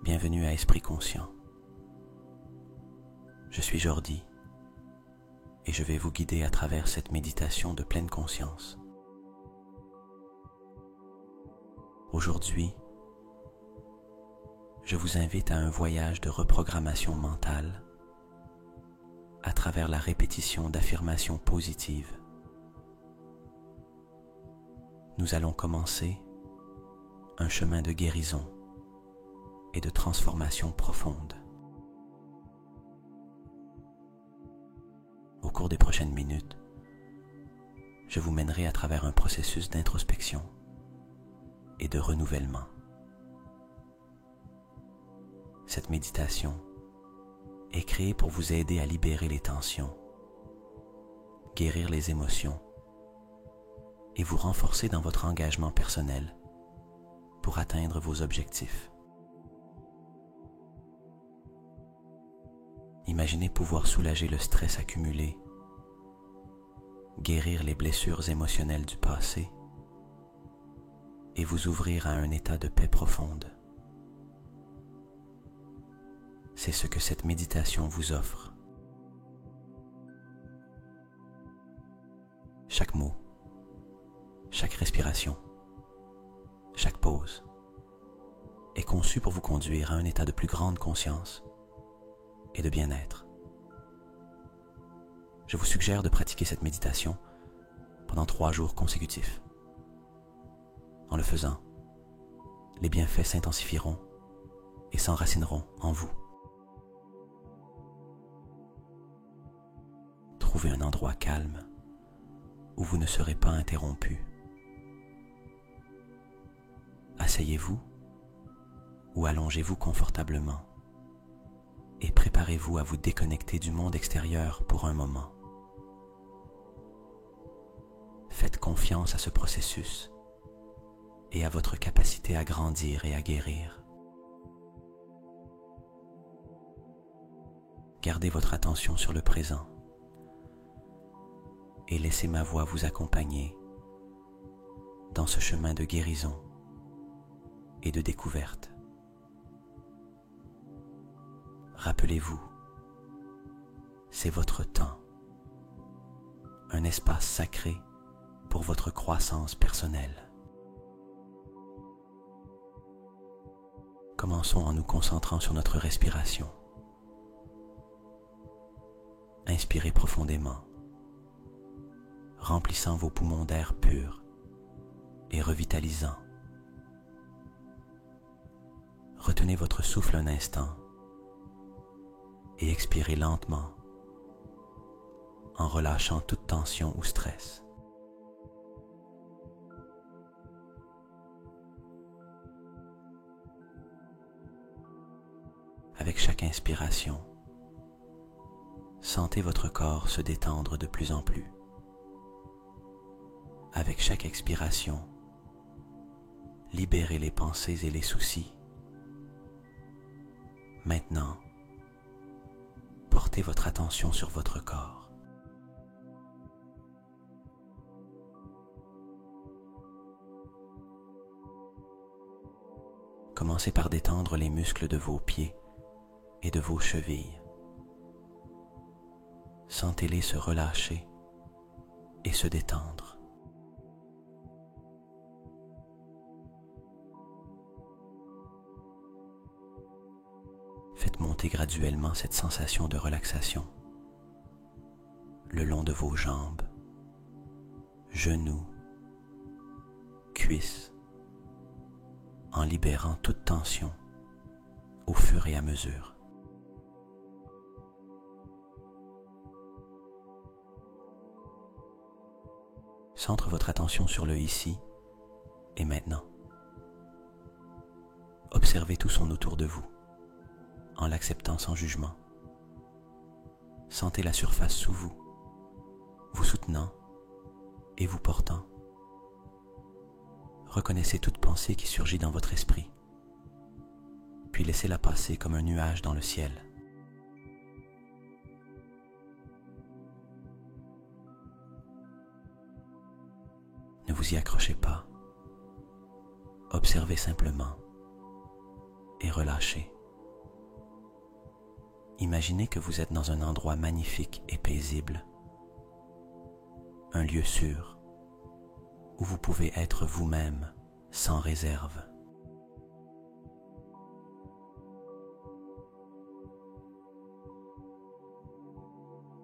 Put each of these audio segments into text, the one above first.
Bienvenue à Esprit Conscient. Je suis Jordi et je vais vous guider à travers cette méditation de pleine conscience. Aujourd'hui, je vous invite à un voyage de reprogrammation mentale à travers la répétition d'affirmations positives. Nous allons commencer un chemin de guérison et de transformation profonde. Au cours des prochaines minutes, je vous mènerai à travers un processus d'introspection et de renouvellement. Cette méditation est créée pour vous aider à libérer les tensions, guérir les émotions et vous renforcer dans votre engagement personnel pour atteindre vos objectifs. Imaginez pouvoir soulager le stress accumulé, guérir les blessures émotionnelles du passé et vous ouvrir à un état de paix profonde. C'est ce que cette méditation vous offre. Chaque mot, chaque respiration, chaque pause est conçu pour vous conduire à un état de plus grande conscience et de bien-être. Je vous suggère de pratiquer cette méditation pendant 3 jours consécutifs. En le faisant, les bienfaits s'intensifieront et s'enracineront en vous. Trouvez un endroit calme où vous ne serez pas interrompu. Asseyez-vous ou allongez-vous confortablement et préparez-vous à vous déconnecter du monde extérieur pour un moment. Faites confiance à ce processus et à votre capacité à grandir et à guérir. Gardez votre attention sur le présent et laissez ma voix vous accompagner dans ce chemin de guérison et de découverte. Rappelez-vous, c'est votre temps, un espace sacré pour votre croissance personnelle. Commençons en nous concentrant sur notre respiration. Inspirez profondément, remplissant vos poumons d'air pur et revitalisant. Retenez votre souffle un instant et expirez lentement en relâchant toute tension ou stress. Avec chaque inspiration, sentez votre corps se détendre de plus en plus. Avec chaque expiration, libérez les pensées et les soucis. Maintenant, portez votre attention sur votre corps. Commencez par détendre les muscles de vos pieds et de vos chevilles. Sentez-les se relâcher et se détendre. Faites monter graduellement cette sensation de relaxation le long de vos jambes, genoux, cuisses, en libérant toute tension au fur et à mesure. Centre votre attention sur le ici et maintenant. Observez tout son autour de vous, en l'acceptant sans jugement. Sentez la surface sous vous, vous soutenant et vous portant. Reconnaissez toute pensée qui surgit dans votre esprit, puis laissez-la passer comme un nuage dans le ciel. Ne vous y accrochez pas. Observez simplement et relâchez. Imaginez que vous êtes dans un endroit magnifique et paisible, un lieu sûr où vous pouvez être vous-même sans réserve.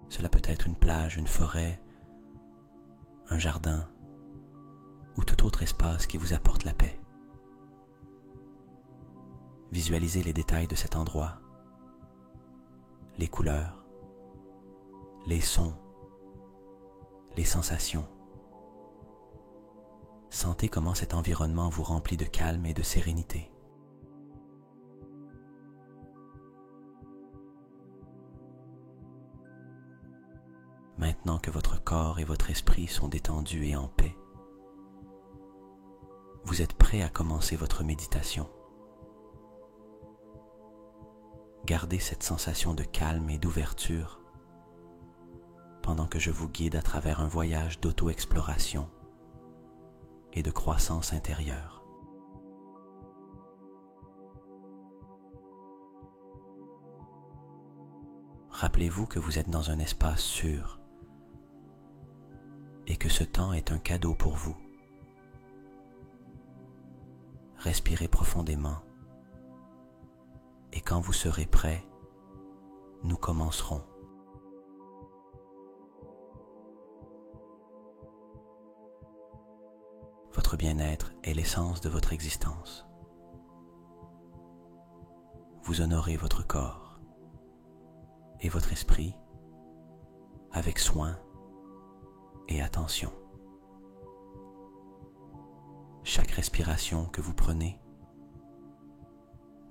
Cela peut être une plage, une forêt, un jardin ou tout autre espace qui vous apporte la paix. Visualisez les détails de cet endroit, les couleurs, les sons, les sensations. Sentez comment cet environnement vous remplit de calme et de sérénité. Maintenant que votre corps et votre esprit sont détendus et en paix, vous êtes prêt à commencer votre méditation. Gardez cette sensation de calme et d'ouverture pendant que je vous guide à travers un voyage d'auto-exploration et de croissance intérieure. Rappelez-vous que vous êtes dans un espace sûr et que ce temps est un cadeau pour vous. Respirez profondément et quand vous serez prêt, nous commencerons. Votre bien-être est l'essence de votre existence. Vous honorez votre corps et votre esprit avec soin et attention. Chaque respiration que vous prenez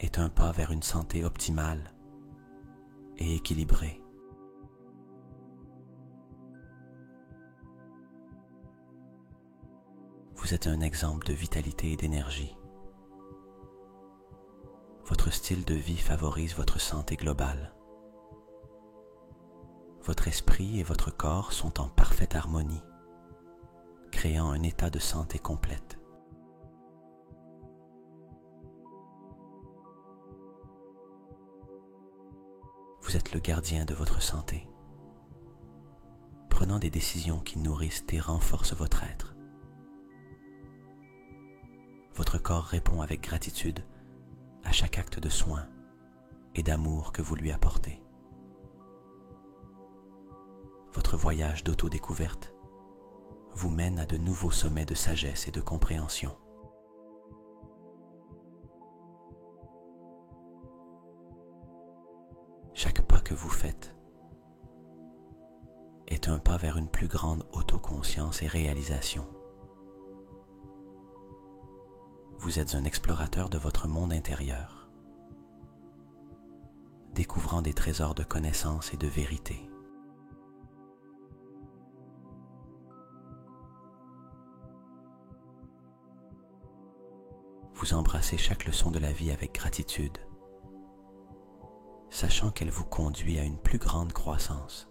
est un pas vers une santé optimale et équilibrée. Vous êtes un exemple de vitalité et d'énergie. Votre style de vie favorise votre santé globale. Votre esprit et votre corps sont en parfaite harmonie, créant un état de santé complète. Vous êtes le gardien de votre santé, prenant des décisions qui nourrissent et renforcent votre être. Votre corps répond avec gratitude à chaque acte de soin et d'amour que vous lui apportez. Votre voyage d'autodécouverte vous mène à de nouveaux sommets de sagesse et de compréhension. Chaque pas que vous faites est un pas vers une plus grande autoconscience et réalisation. Vous êtes un explorateur de votre monde intérieur, découvrant des trésors de connaissances et de vérité. Vous embrassez chaque leçon de la vie avec gratitude, sachant qu'elle vous conduit à une plus grande croissance.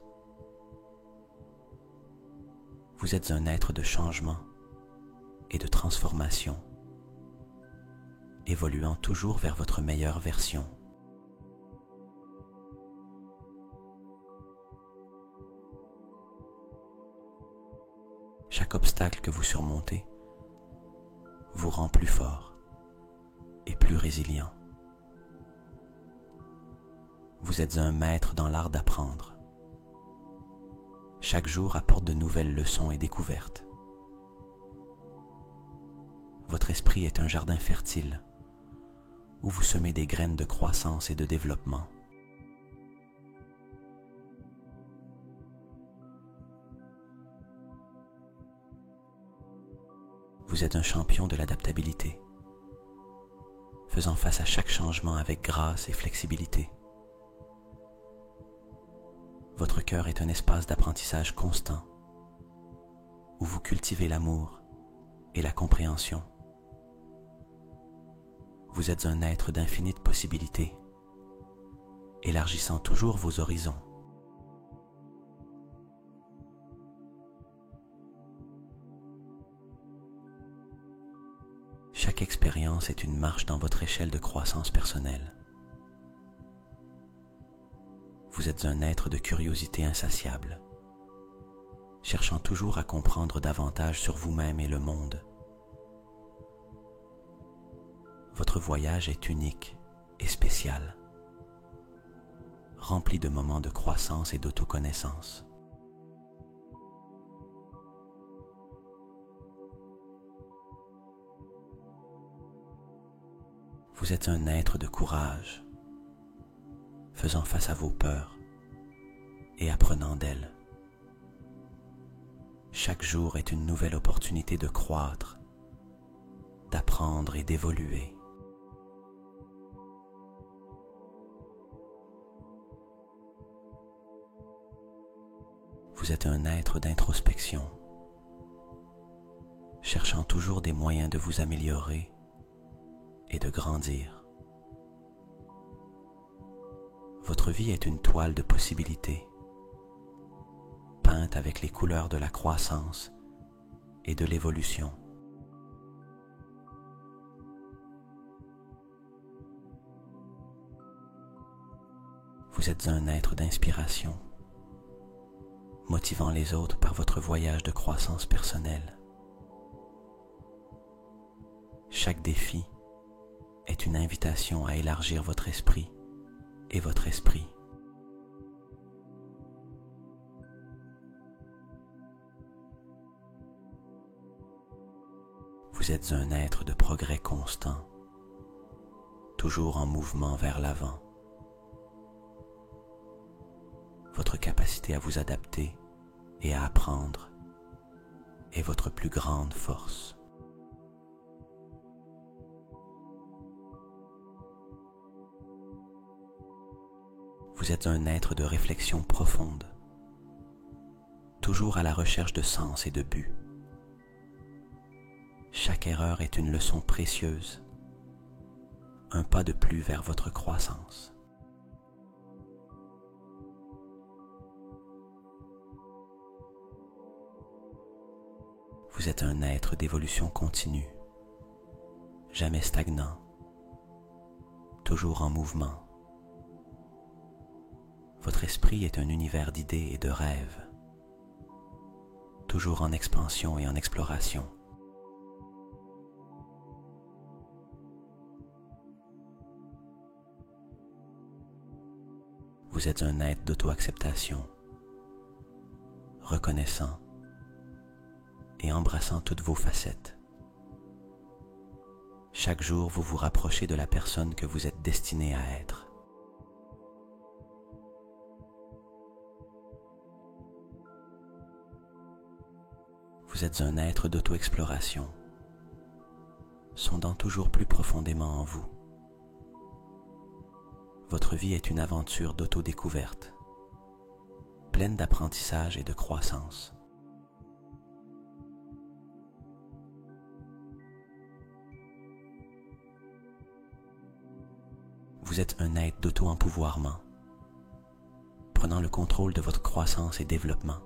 Vous êtes un être de changement et de transformation, évoluant toujours vers votre meilleure version. Chaque obstacle que vous surmontez vous rend plus fort et plus résilient. Vous êtes un maître dans l'art d'apprendre. Chaque jour apporte de nouvelles leçons et découvertes. Votre esprit est un jardin fertile où vous semez des graines de croissance et de développement. Vous êtes un champion de l'adaptabilité, faisant face à chaque changement avec grâce et flexibilité. Votre cœur est un espace d'apprentissage constant, où vous cultivez l'amour et la compréhension. Vous êtes un être d'infinies possibilités, élargissant toujours vos horizons. Chaque expérience est une marche dans votre échelle de croissance personnelle. Vous êtes un être de curiosité insatiable, cherchant toujours à comprendre davantage sur vous-même et le monde. Votre voyage est unique et spécial, rempli de moments de croissance et d'autoconnaissance. Vous êtes un être de courage, faisant face à vos peurs et apprenant d'elles. Chaque jour est une nouvelle opportunité de croître, d'apprendre et d'évoluer. Vous êtes un être d'introspection, cherchant toujours des moyens de vous améliorer et de grandir. Votre vie est une toile de possibilités, peinte avec les couleurs de la croissance et de l'évolution. Vous êtes un être d'inspiration, motivant les autres par votre voyage de croissance personnelle. Chaque défi est une invitation à élargir votre esprit et votre esprit. Vous êtes un être de progrès constant, toujours en mouvement vers l'avant. Votre capacité à vous adapter et à apprendre est votre plus grande force. Vous êtes un être de réflexion profonde, toujours à la recherche de sens et de but. Chaque erreur est une leçon précieuse, un pas de plus vers votre croissance. Vous êtes un être d'évolution continue, jamais stagnant, toujours en mouvement. Votre esprit est un univers d'idées et de rêves, toujours en expansion et en exploration. Vous êtes un être d'auto-acceptation, reconnaissant et embrassant toutes vos facettes. Chaque jour, vous vous rapprochez de la personne que vous êtes destiné à être. Vous êtes un être d'auto-exploration, sondant toujours plus profondément en vous. Votre vie est une aventure d'auto-découverte, pleine d'apprentissage et de croissance. Vous êtes un être d'auto-empouvoirment, prenant le contrôle de votre croissance et développement.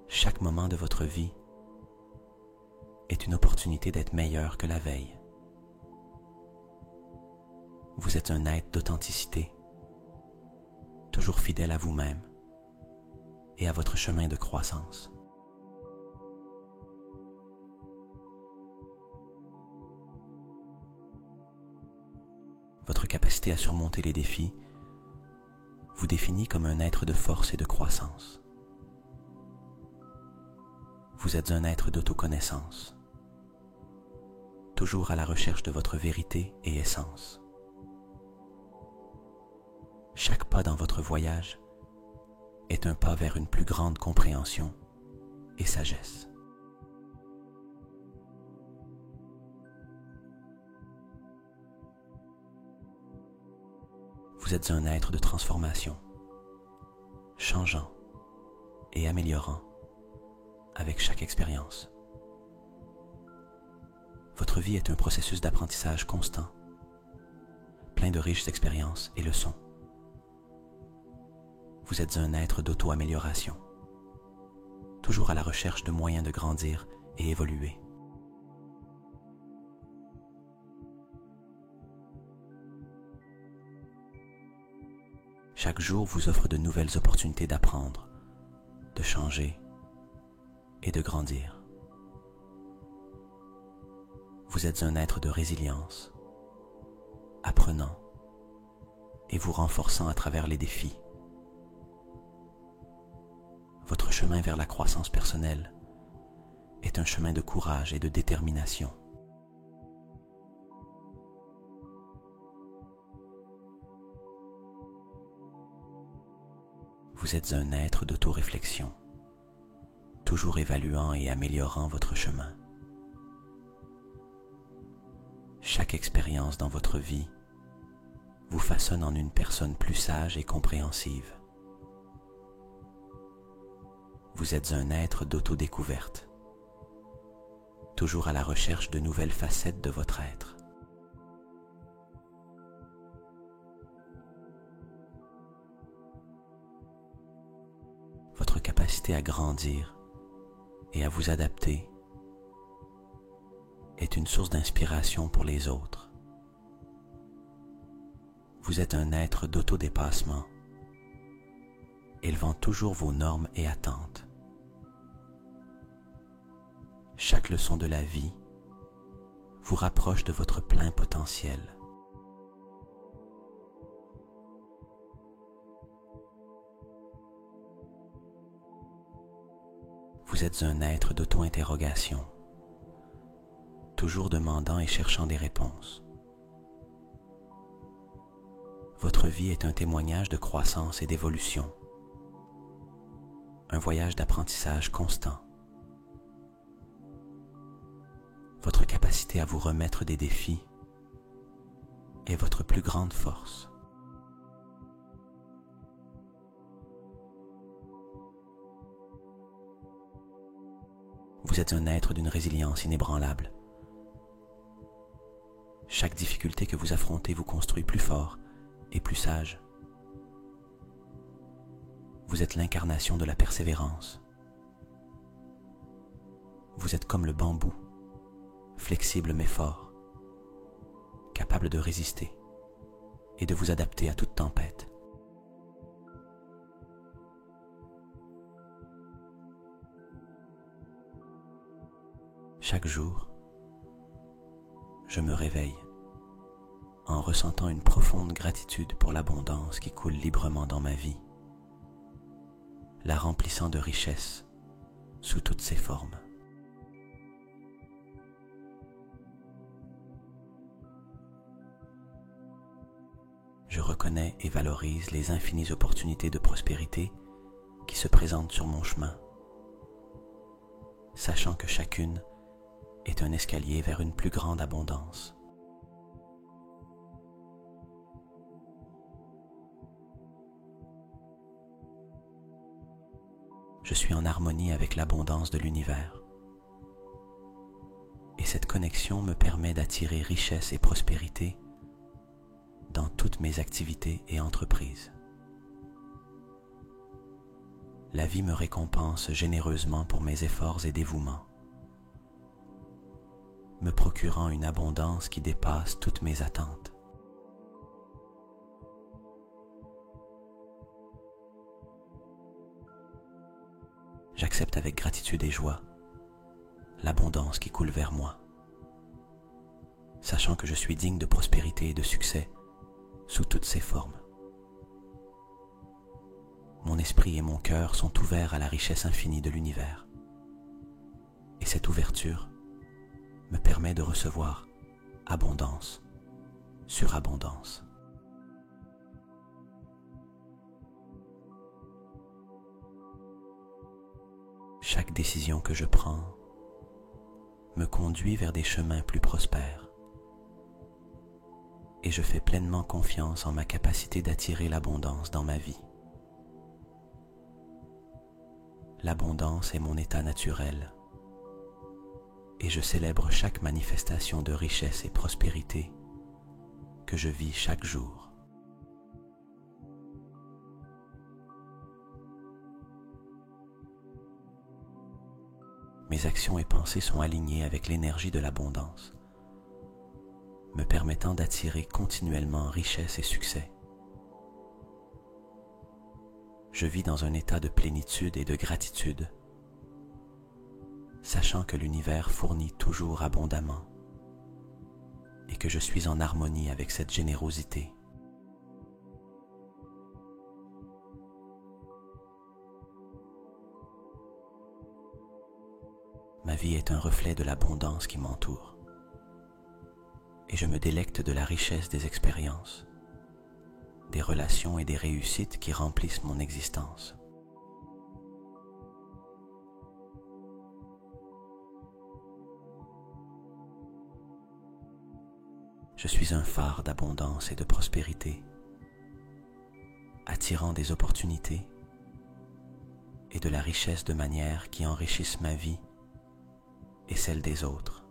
Chaque moment de votre vie est une opportunité d'être meilleur que la veille. Vous êtes un être d'authenticité, toujours fidèle à vous-même et à votre chemin de croissance. Votre capacité à surmonter les défis vous définit comme un être de force et de croissance. Vous êtes un être d'autoconnaissance, toujours à la recherche de votre vérité et essence. Chaque pas dans votre voyage est un pas vers une plus grande compréhension et sagesse. Vous êtes un être de transformation, changeant et améliorant avec chaque expérience. Votre vie est un processus d'apprentissage constant, plein de riches expériences et leçons. Vous êtes un être d'auto-amélioration, toujours à la recherche de moyens de grandir et évoluer. Chaque jour vous offre de nouvelles opportunités d'apprendre, de changer et de grandir. Vous êtes un être de résilience, apprenant et vous renforçant à travers les défis. Votre chemin vers la croissance personnelle est un chemin de courage et de détermination. Vous êtes un être d'autoréflexion, toujours évaluant et améliorant votre chemin. Chaque expérience dans votre vie vous façonne en une personne plus sage et compréhensive. Vous êtes un être d'autodécouverte, toujours à la recherche de nouvelles facettes de votre être. Votre capacité à grandir et à vous adapter est une source d'inspiration pour les autres. Vous êtes un être d'autodépassement, élevant toujours vos normes et attentes. Chaque leçon de la vie vous rapproche de votre plein potentiel. Vous êtes un être d'auto-interrogation, toujours demandant et cherchant des réponses. Votre vie est un témoignage de croissance et d'évolution, un voyage d'apprentissage constant. Votre capacité à vous remettre des défis est votre plus grande force. Vous êtes un être d'une résilience inébranlable. Chaque difficulté que vous affrontez vous construit plus fort et plus sage. Vous êtes l'incarnation de la persévérance. Vous êtes comme le bambou, flexible mais fort, capable de résister et de vous adapter à toute tempête. Chaque jour, je me réveille en ressentant une profonde gratitude pour l'abondance qui coule librement dans ma vie, la remplissant de richesses sous toutes ses formes. Je reconnais et valorise les infinies opportunités de prospérité qui se présentent sur mon chemin, sachant que chacune est un escalier vers une plus grande abondance. Je suis en harmonie avec l'abondance de l'univers. Et cette connexion me permet d'attirer richesse et prospérité dans toutes mes activités et entreprises. La vie me récompense généreusement pour mes efforts et dévouements, me procurant une abondance qui dépasse toutes mes attentes. J'accepte avec gratitude et joie l'abondance qui coule vers moi, sachant que je suis digne de prospérité et de succès sous toutes ses formes. Mon esprit et mon cœur sont ouverts à la richesse infinie de l'univers, et cette ouverture me permet de recevoir abondance sur abondance. Chaque décision que je prends me conduit vers des chemins plus prospères et je fais pleinement confiance en ma capacité d'attirer l'abondance dans ma vie. L'abondance est mon état naturel et je célèbre chaque manifestation de richesse et prospérité que je vis chaque jour. Mes actions et pensées sont alignées avec l'énergie de l'abondance, me permettant d'attirer continuellement richesse et succès. je vis dans un état de plénitude et de gratitude, sachant que l'univers fournit toujours abondamment et que je suis en harmonie avec cette générosité. Ma vie est un reflet de l'abondance qui m'entoure et je me délecte de la richesse des expériences, des relations et des réussites qui remplissent mon existence. Je suis un phare d'abondance et de prospérité, attirant des opportunités et de la richesse de manière qui enrichissent ma vie et celle des autres.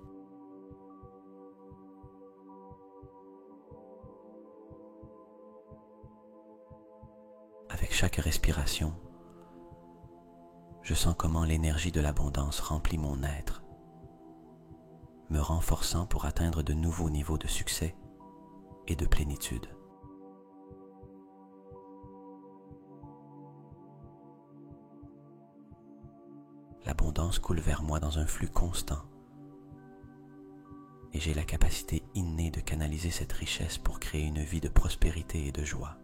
Avec chaque respiration, je sens comment l'énergie de l'abondance remplit mon être, me renforçant pour atteindre de nouveaux niveaux de succès et de plénitude. L'abondance coule vers moi dans un flux constant et j'ai la capacité innée de canaliser cette richesse pour créer une vie de prospérité et de joie.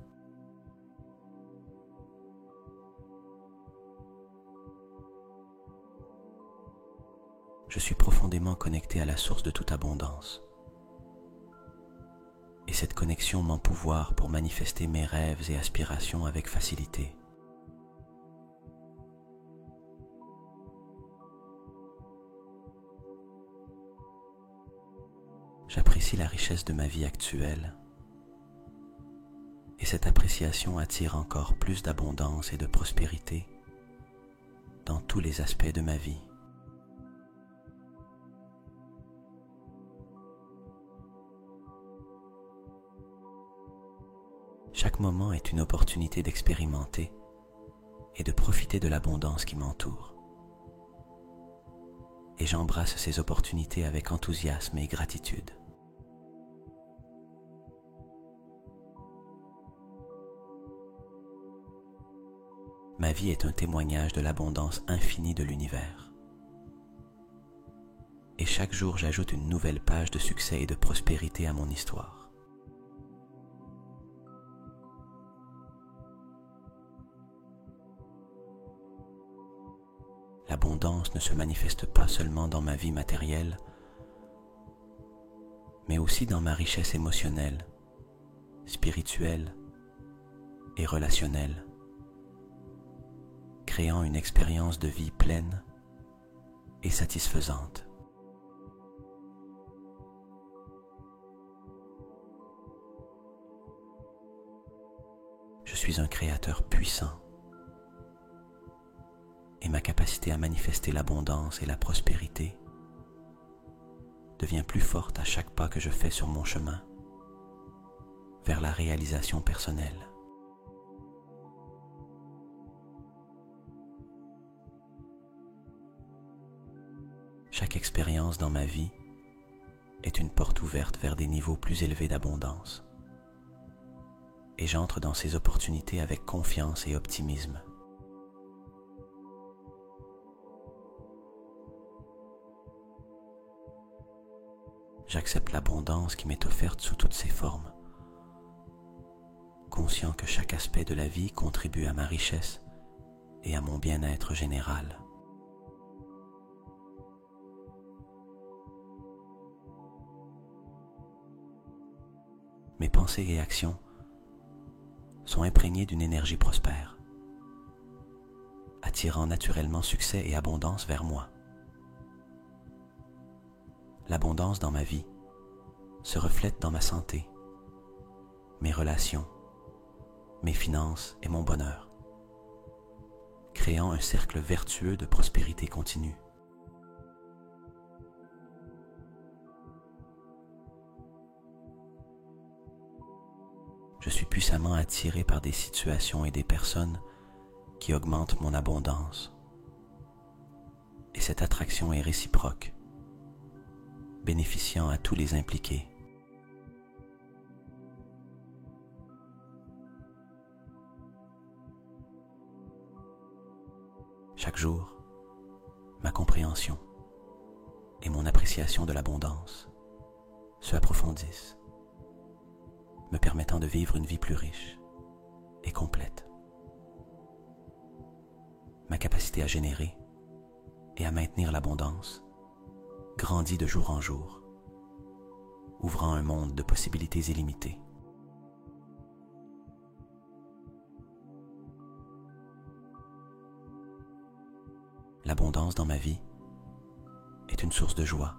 Je suis profondément connecté à la source de toute abondance. Et cette connexion m'empouvoire pour manifester mes rêves et aspirations avec facilité. J'apprécie la richesse de ma vie actuelle. Et cette appréciation attire encore plus d'abondance et de prospérité dans tous les aspects de ma vie. Chaque moment est une opportunité d'expérimenter et de profiter de l'abondance qui m'entoure. Et j'embrasse ces opportunités avec enthousiasme et gratitude. Ma vie est un témoignage de l'abondance infinie de l'univers. Et chaque jour, j'ajoute une nouvelle page de succès et de prospérité à mon histoire. L'abondance ne se manifeste pas seulement dans ma vie matérielle, mais aussi dans ma richesse émotionnelle, spirituelle et relationnelle, créant une expérience de vie pleine et satisfaisante. Je suis un créateur puissant et ma capacité à manifester l'abondance et la prospérité devient plus forte à chaque pas que je fais sur mon chemin vers la réalisation personnelle. Chaque expérience dans ma vie est une porte ouverte vers des niveaux plus élevés d'abondance et j'entre dans ces opportunités avec confiance et optimisme. J'accepte l'abondance qui m'est offerte sous toutes ses formes, conscient que chaque aspect de la vie contribue à ma richesse et à mon bien-être général. Mes pensées et actions sont imprégnées d'une énergie prospère, attirant naturellement succès et abondance vers moi. L'abondance dans ma vie se reflète dans ma santé, mes relations, mes finances et mon bonheur, créant un cercle vertueux de prospérité continue. Je suis puissamment attiré par des situations et des personnes qui augmentent mon abondance. Et cette attraction est réciproque, bénéficiant à tous les impliqués. chaque jour, ma compréhension et mon appréciation de l'abondance se approfondissent, me permettant de vivre une vie plus riche et complète. Ma capacité à générer et à maintenir l'abondance grandit de jour en jour, ouvrant un monde de possibilités illimitées. L'abondance dans ma vie est une source de joie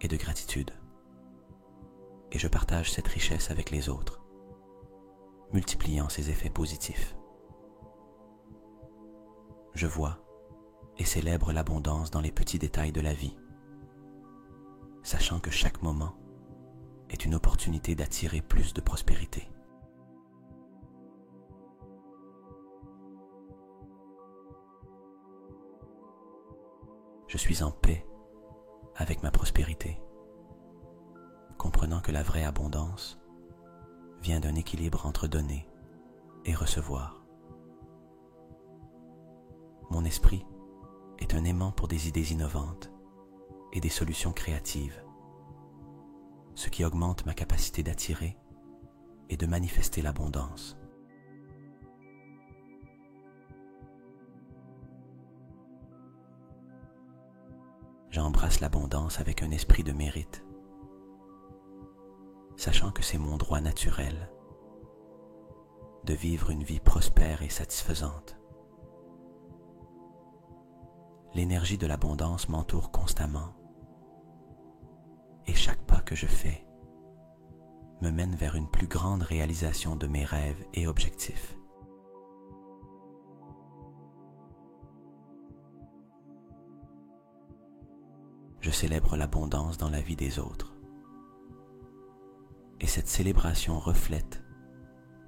et de gratitude, et je partage cette richesse avec les autres, multipliant ses effets positifs. Je vois et célèbre l'abondance dans les petits détails de la vie, sachant que chaque moment est une opportunité d'attirer plus de prospérité. Je suis en paix avec ma prospérité, comprenant que la vraie abondance vient d'un équilibre entre donner et recevoir. Mon esprit est un aimant pour des idées innovantes et des solutions créatives, ce qui augmente ma capacité d'attirer et de manifester l'abondance. J'embrasse l'abondance avec un esprit de mérite, sachant que c'est mon droit naturel de vivre une vie prospère et satisfaisante. L'énergie de l'abondance m'entoure constamment, et chaque pas que je fais me mène vers une plus grande réalisation de mes rêves et objectifs. Je célèbre l'abondance dans la vie des autres, et cette célébration reflète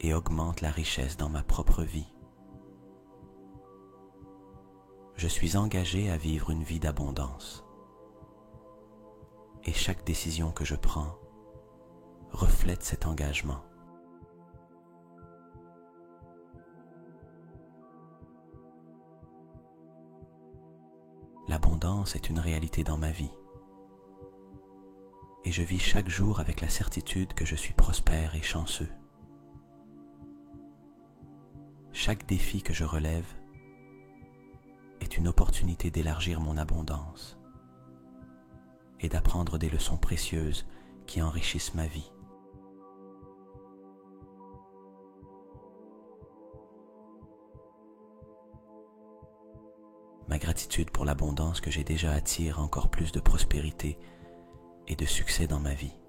et augmente la richesse dans ma propre vie. Je suis engagé à vivre une vie d'abondance, et chaque décision que je prends reflète cet engagement. L'abondance est une réalité dans ma vie, et je vis chaque jour avec la certitude que je suis prospère et chanceux. Chaque défi que je relève est une opportunité d'élargir mon abondance et d'apprendre des leçons précieuses qui enrichissent ma vie. Ma gratitude pour l'abondance que j'ai déjà attire encore plus de prospérité et de succès dans ma vie.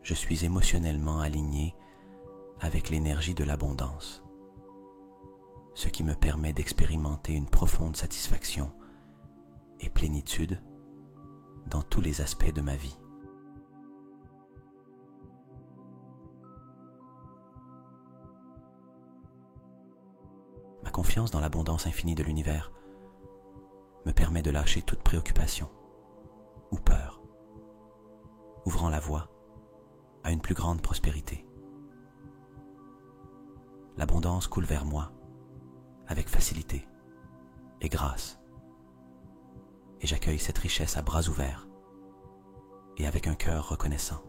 Je suis émotionnellement aligné avec l'énergie de l'abondance, ce qui me permet d'expérimenter une profonde satisfaction et plénitude dans tous les aspects de ma vie. Ma confiance dans l'abondance infinie de l'univers me permet de lâcher toute préoccupation ou peur, ouvrant la voie à une plus grande prospérité. L'abondance coule vers moi avec facilité et grâce, et j'accueille cette richesse à bras ouverts et avec un cœur reconnaissant.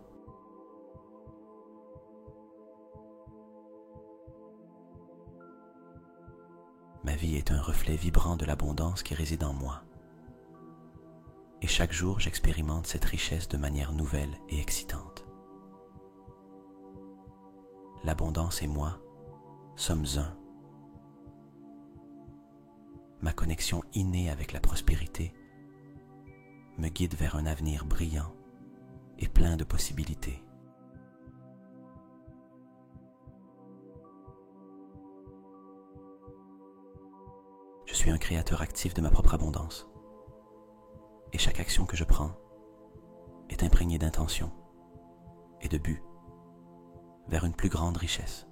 Ma vie est un reflet vibrant de l'abondance qui réside en moi, et chaque jour j'expérimente cette richesse de manière nouvelle et excitante. L'abondance et moi sommes un. Ma connexion innée avec la prospérité me guide vers un avenir brillant et plein de possibilités. Je suis un créateur actif de ma propre abondance, et chaque action que je prends est imprégnée d'intention et de but vers une plus grande richesse.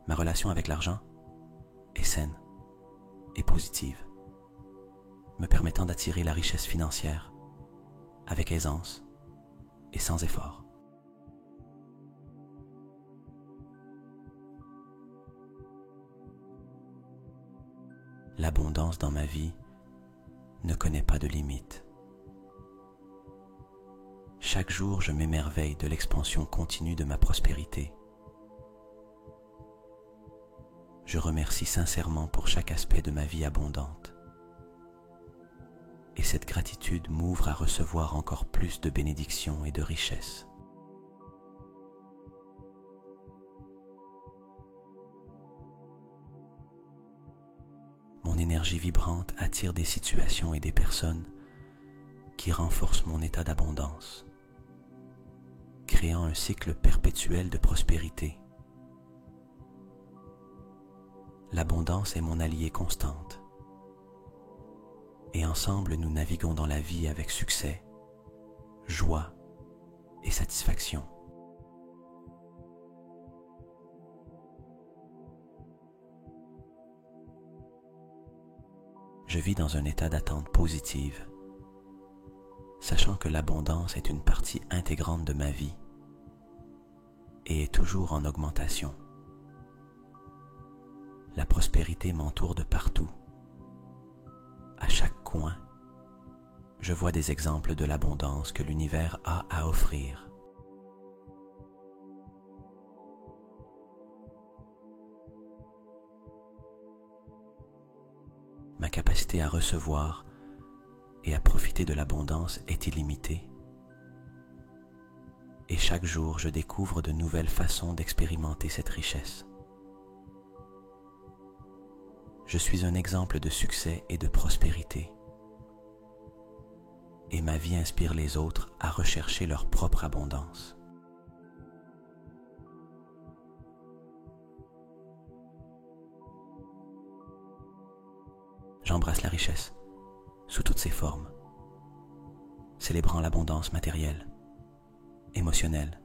Ma relation avec l'argent est saine et positive, me permettant d'attirer la richesse financière avec aisance et sans effort. l'abondance dans ma vie ne connaît pas de limite. Chaque jour, je m'émerveille de l'expansion continue de ma prospérité. Je remercie sincèrement pour chaque aspect de ma vie abondante. Et cette gratitude m'ouvre à recevoir encore plus de bénédictions et de richesses. Mon énergie vibrante attire des situations et des personnes qui renforcent mon état d'abondance, créant un cycle perpétuel de prospérité. L'abondance est mon alliée constante, et ensemble nous naviguons dans la vie avec succès, joie et satisfaction. Je vis dans un état d'attente positive, sachant que l'abondance est une partie intégrante de ma vie et est toujours en augmentation. La prospérité m'entoure de partout. À chaque coin, je vois des exemples de l'abondance que l'univers a à offrir. Ma capacité à recevoir et à profiter de l'abondance est illimitée. Et chaque jour, je découvre de nouvelles façons d'expérimenter cette richesse. Je suis un exemple de succès et de prospérité. Et ma vie inspire les autres à rechercher leur propre abondance. J'embrasse la richesse sous toutes ses formes, célébrant l'abondance matérielle, émotionnelle,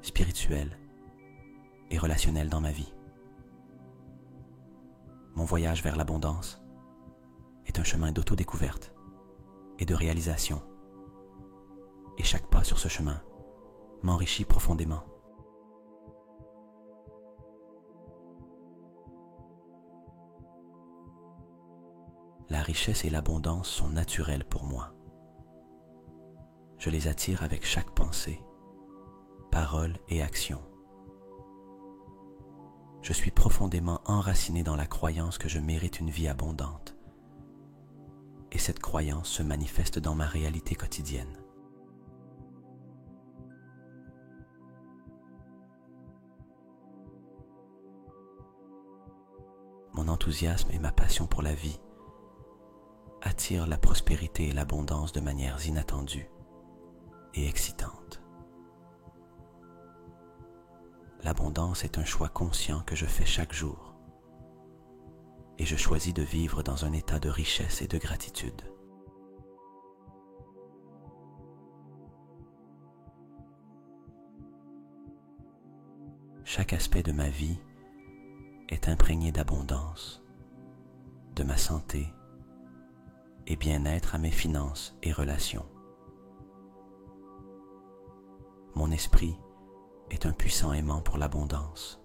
spirituelle et relationnelle dans ma vie. Mon voyage vers l'abondance est un chemin d'autodécouverte et de réalisation, et chaque pas sur ce chemin m'enrichit profondément. La richesse et l'abondance sont naturelles pour moi. Je les attire avec chaque pensée, parole et action. Je suis profondément enraciné dans la croyance que je mérite une vie abondante. Et cette croyance se manifeste dans ma réalité quotidienne. Mon enthousiasme et ma passion pour la vie attirent la prospérité et l'abondance de manières inattendues et excitantes. L'abondance est un choix conscient que je fais chaque jour, et je choisis de vivre dans un état de richesse et de gratitude. Chaque aspect de ma vie est imprégné d'abondance, de ma santé et bien-être à mes finances et relations. Mon esprit est un puissant aimant pour l'abondance.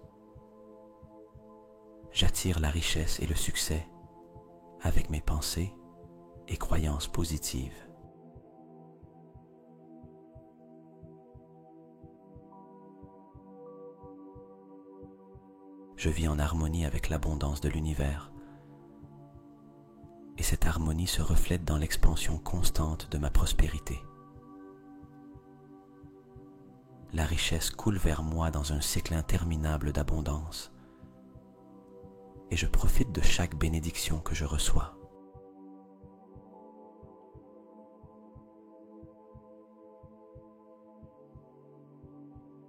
J'attire la richesse et le succès avec mes pensées et croyances positives. Je vis en harmonie avec l'abondance de l'univers, et cette harmonie se reflète dans l'expansion constante de ma prospérité. La richesse coule vers moi dans un cycle interminable d'abondance, et je profite de chaque bénédiction que je reçois.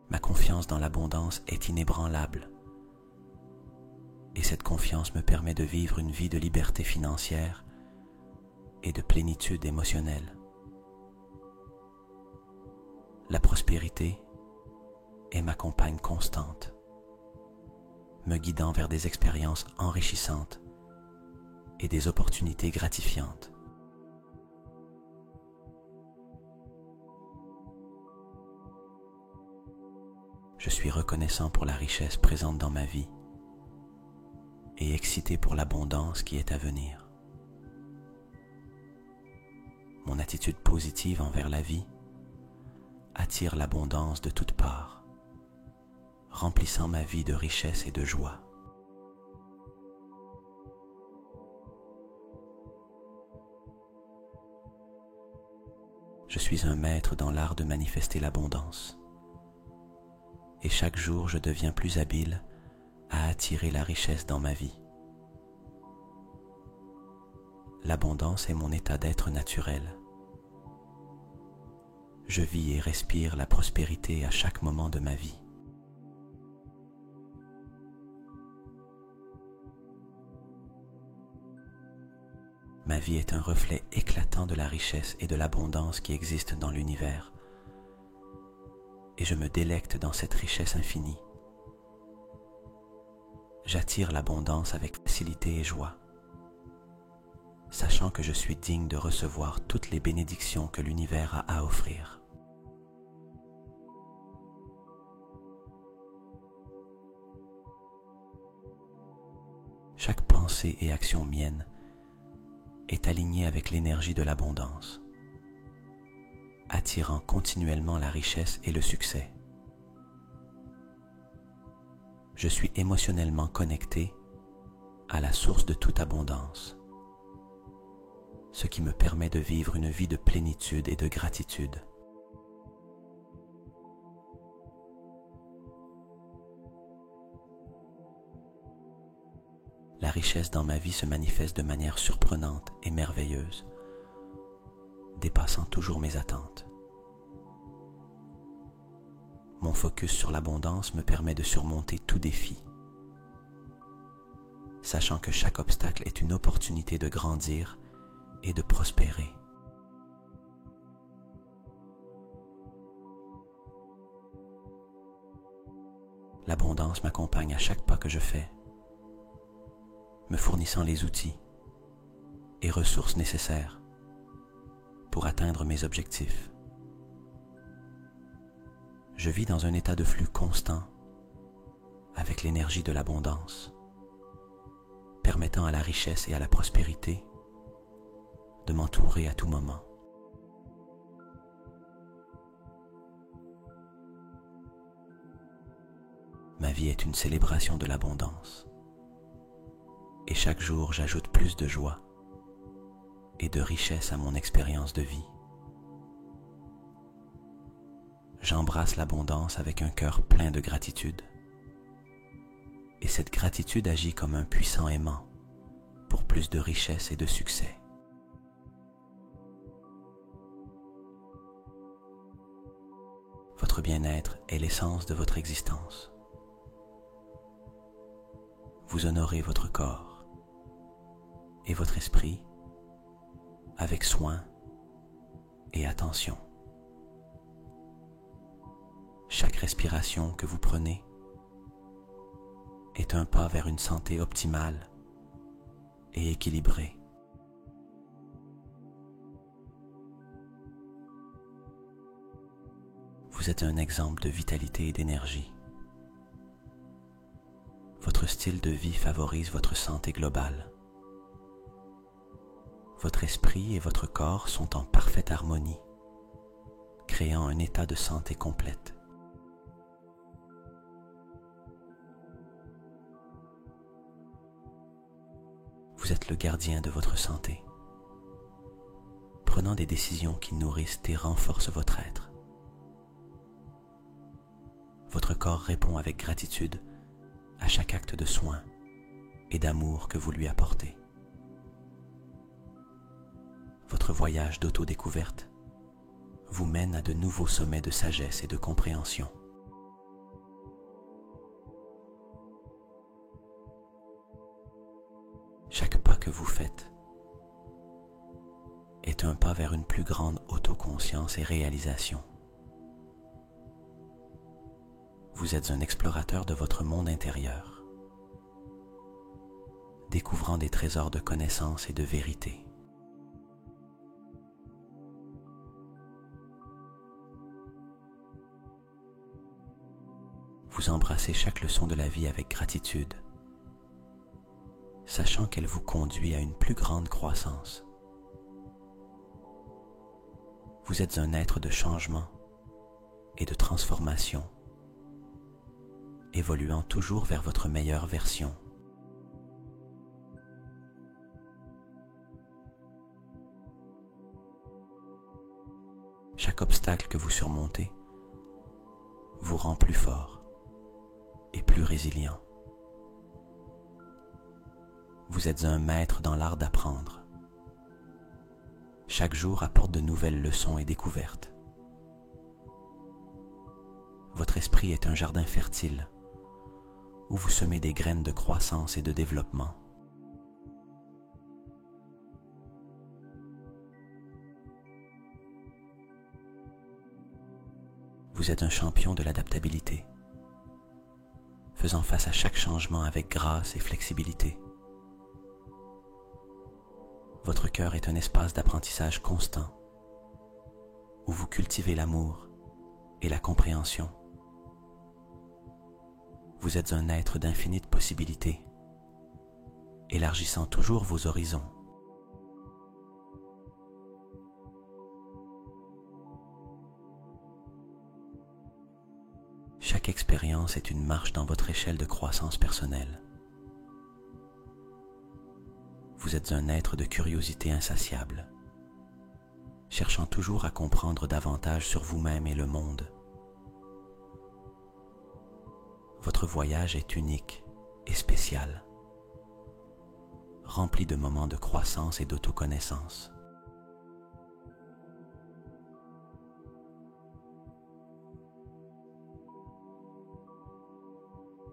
Ma confiance dans l'abondance est inébranlable, et cette confiance me permet de vivre une vie de liberté financière et de plénitude émotionnelle. La prospérité est ma compagne constante, me guidant vers des expériences enrichissantes et des opportunités gratifiantes. Je suis reconnaissant pour la richesse présente dans ma vie et excité pour l'abondance qui est à venir. Mon attitude positive envers la vie attire l'abondance de toutes parts, remplissant ma vie de richesse et de joie. Je suis un maître dans l'art de manifester l'abondance. Et chaque jour, je deviens plus habile à attirer la richesse dans ma vie. L'abondance est mon état d'être naturel. Je vis et respire la prospérité à chaque moment de ma vie. Ma vie est un reflet éclatant de la richesse et de l'abondance qui existent dans l'univers, et je me délecte dans cette richesse infinie. J'attire l'abondance avec facilité et joie, sachant que je suis digne de recevoir toutes les bénédictions que l'univers a à offrir. Chaque pensée et action mienne est alignée avec l'énergie de l'abondance, attirant continuellement la richesse et le succès. Je suis émotionnellement connecté à la source de toute abondance, ce qui me permet de vivre une vie de plénitude et de gratitude. La richesse dans ma vie se manifeste de manière surprenante et merveilleuse, dépassant toujours mes attentes. Mon focus sur l'abondance me permet de surmonter tout défi, sachant que chaque obstacle est une opportunité de grandir et de prospérer. L'abondance m'accompagne à chaque pas que je fais, me fournissant les outils et ressources nécessaires pour atteindre mes objectifs. Je vis dans un état de flux constant avec l'énergie de l'abondance, permettant à la richesse et à la prospérité de m'entourer à tout moment. Ma vie est une célébration de l'abondance. Et chaque jour, j'ajoute plus de joie et de richesse à mon expérience de vie. J'embrasse l'abondance avec un cœur plein de gratitude. Et cette gratitude agit comme un puissant aimant pour plus de richesse et de succès. Votre bien-être est l'essence de votre existence. Vous honorez votre corps et votre esprit avec soin et attention. Chaque respiration que vous prenez est un pas vers une santé optimale et équilibrée. Vous êtes un exemple de vitalité et d'énergie. Votre style de vie favorise votre santé globale. Votre esprit et votre corps sont en parfaite harmonie, créant un état de santé complète. Vous êtes le gardien de votre santé, prenant des décisions qui nourrissent et renforcent votre être. Votre corps répond avec gratitude à chaque acte de soin et d'amour que vous lui apportez. Votre voyage d'autodécouverte vous mène à de nouveaux sommets de sagesse et de compréhension. Chaque pas que vous faites est un pas vers une plus grande autoconscience et réalisation. Vous êtes un explorateur de votre monde intérieur, découvrant des trésors de connaissances et de vérité. Vous embrassez chaque leçon de la vie avec gratitude, sachant qu'elle vous conduit à une plus grande croissance. Vous êtes un être de changement et de transformation, évoluant toujours vers votre meilleure version. Chaque obstacle que vous surmontez vous rend plus fort et plus résilient. Vous êtes un maître dans l'art d'apprendre. Chaque jour apporte de nouvelles leçons et découvertes. Votre esprit est un jardin fertile où vous semez des graines de croissance et de développement. Vous êtes un champion de l'adaptabilité, faisant face à chaque changement avec grâce et flexibilité. Votre cœur est un espace d'apprentissage constant, où vous cultivez l'amour et la compréhension. Vous êtes un être d'infinies possibilités, élargissant toujours vos horizons. Chaque expérience est une marche dans votre échelle de croissance personnelle. Vous êtes un être de curiosité insatiable, cherchant toujours à comprendre davantage sur vous-même et le monde. Votre voyage est unique et spécial, rempli de moments de croissance et d'autoconnaissance.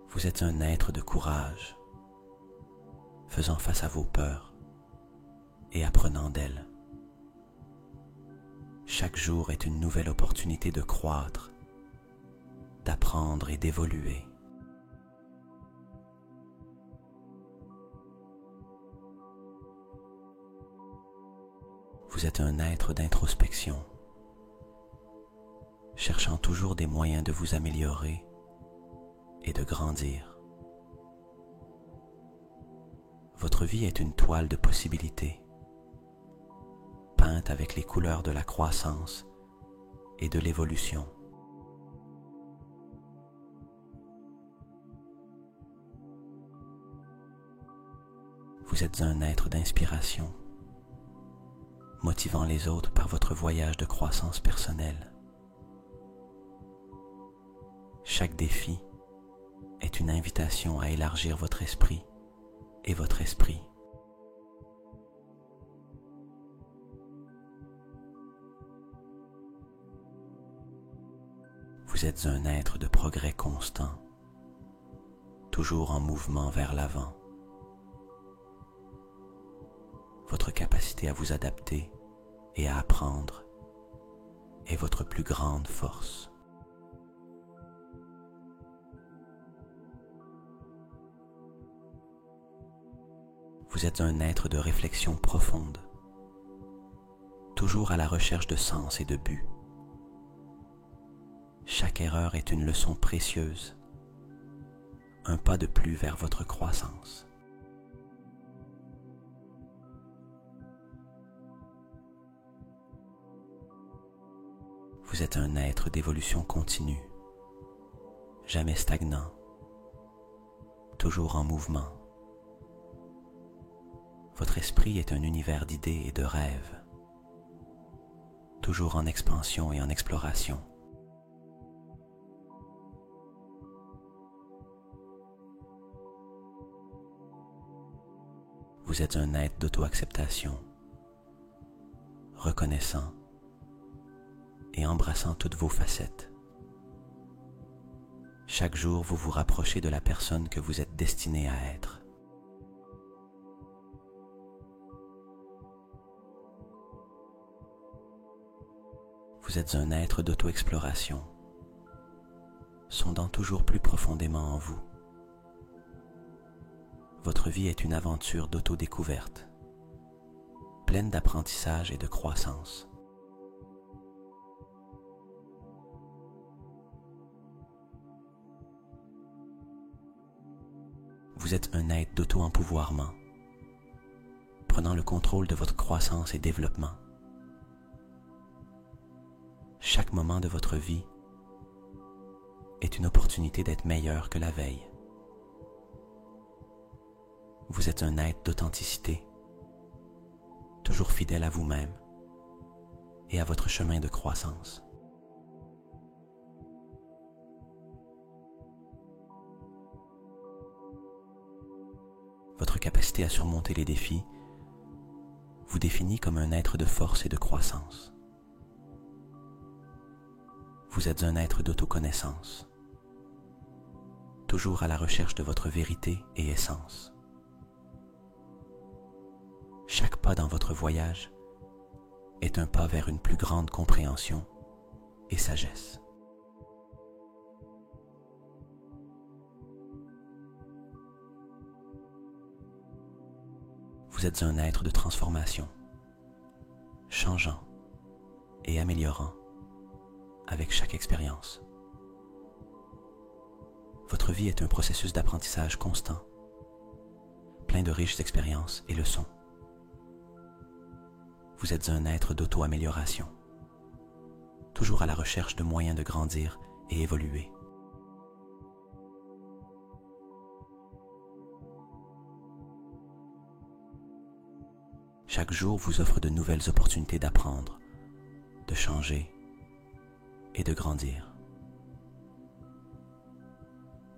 Vous êtes un être de courage, faisant face à vos peurs et apprenant d'elles. Chaque jour est une nouvelle opportunité de croître, d'apprendre et d'évoluer. Vous êtes un être d'introspection, cherchant toujours des moyens de vous améliorer et de grandir. Votre vie est une toile de possibilités, peinte avec les couleurs de la croissance et de l'évolution. Vous êtes un être d'inspiration, motivant les autres par votre voyage de croissance personnelle. Chaque défi est une invitation à élargir votre esprit et votre esprit. Vous êtes un être de progrès constant, toujours en mouvement vers l'avant. Votre capacité à vous adapter et à apprendre est votre plus grande force. Vous êtes un être de réflexion profonde, toujours à la recherche de sens et de but. Chaque erreur est une leçon précieuse, un pas de plus vers votre croissance. Vous êtes un être d'évolution continue, jamais stagnant, toujours en mouvement. Votre esprit est un univers d'idées et de rêves, toujours en expansion et en exploration. Vous êtes un être d'auto-acceptation, reconnaissant et embrassant toutes vos facettes. Chaque jour, vous vous rapprochez de la personne que vous êtes destiné à être. Vous êtes un être d'auto-exploration, sondant toujours plus profondément en vous. Votre vie est une aventure d'auto-découverte, pleine d'apprentissage et de croissance. Vous êtes un être d'auto-empouvoirment, prenant le contrôle de votre croissance et développement. Chaque moment de votre vie est une opportunité d'être meilleur que la veille. Vous êtes un être d'authenticité, toujours fidèle à vous-même et à votre chemin de croissance. Votre capacité à surmonter les défis vous définit comme un être de force et de croissance. Vous êtes un être d'autoconnaissance, toujours à la recherche de votre vérité et essence. Chaque pas dans votre voyage est un pas vers une plus grande compréhension et sagesse. Vous êtes un être de transformation, changeant et améliorant avec chaque expérience. Votre vie est un processus d'apprentissage constant, plein de riches expériences et leçons. Vous êtes un être d'auto-amélioration, toujours à la recherche de moyens de grandir et évoluer. Chaque jour vous offre de nouvelles opportunités d'apprendre, de changer et de grandir.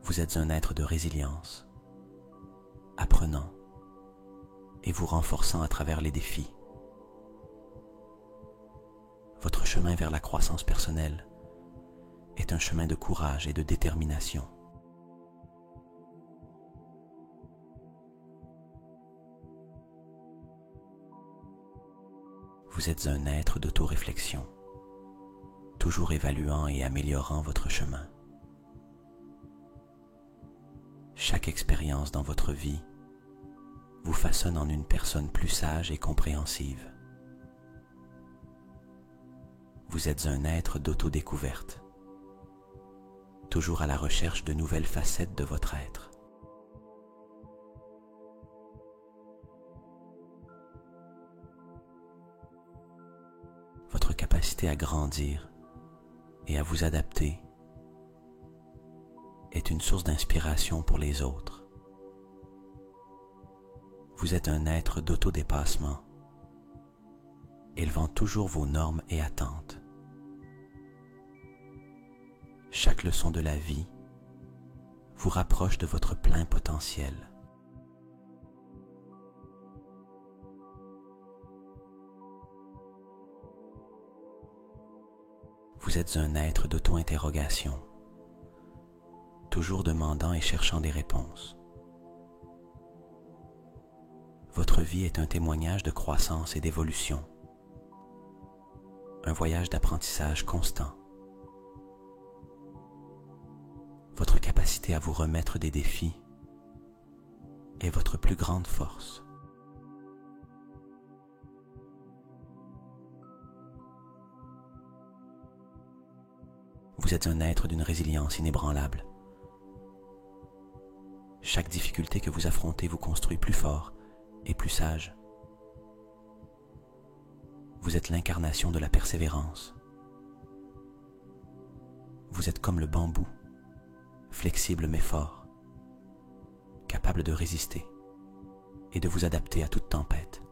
Vous êtes un être de résilience, apprenant et vous renforçant à travers les défis. Votre chemin vers la croissance personnelle est un chemin de courage et de détermination. Vous êtes un être d'autoréflexion, toujours évaluant et améliorant votre chemin. Chaque expérience dans votre vie vous façonne en une personne plus sage et compréhensive. Vous êtes un être d'autodécouverte, toujours à la recherche de nouvelles facettes de votre être. Votre capacité à grandir et à vous adapter est une source d'inspiration pour les autres. Vous êtes un être d'autodépassement, élevant toujours vos normes et attentes. Chaque leçon de la vie vous rapproche de votre plein potentiel. Vous êtes un être d'auto-interrogation, toujours demandant et cherchant des réponses. Votre vie est un témoignage de croissance et d'évolution, un voyage d'apprentissage constant. Votre capacité à vous remettre des défis est votre plus grande force. Vous êtes un être d'une résilience inébranlable. Chaque difficulté que vous affrontez vous construit plus fort et plus sage. Vous êtes l'incarnation de la persévérance. Vous êtes comme le bambou, flexible mais fort, capable de résister et de vous adapter à toute tempête.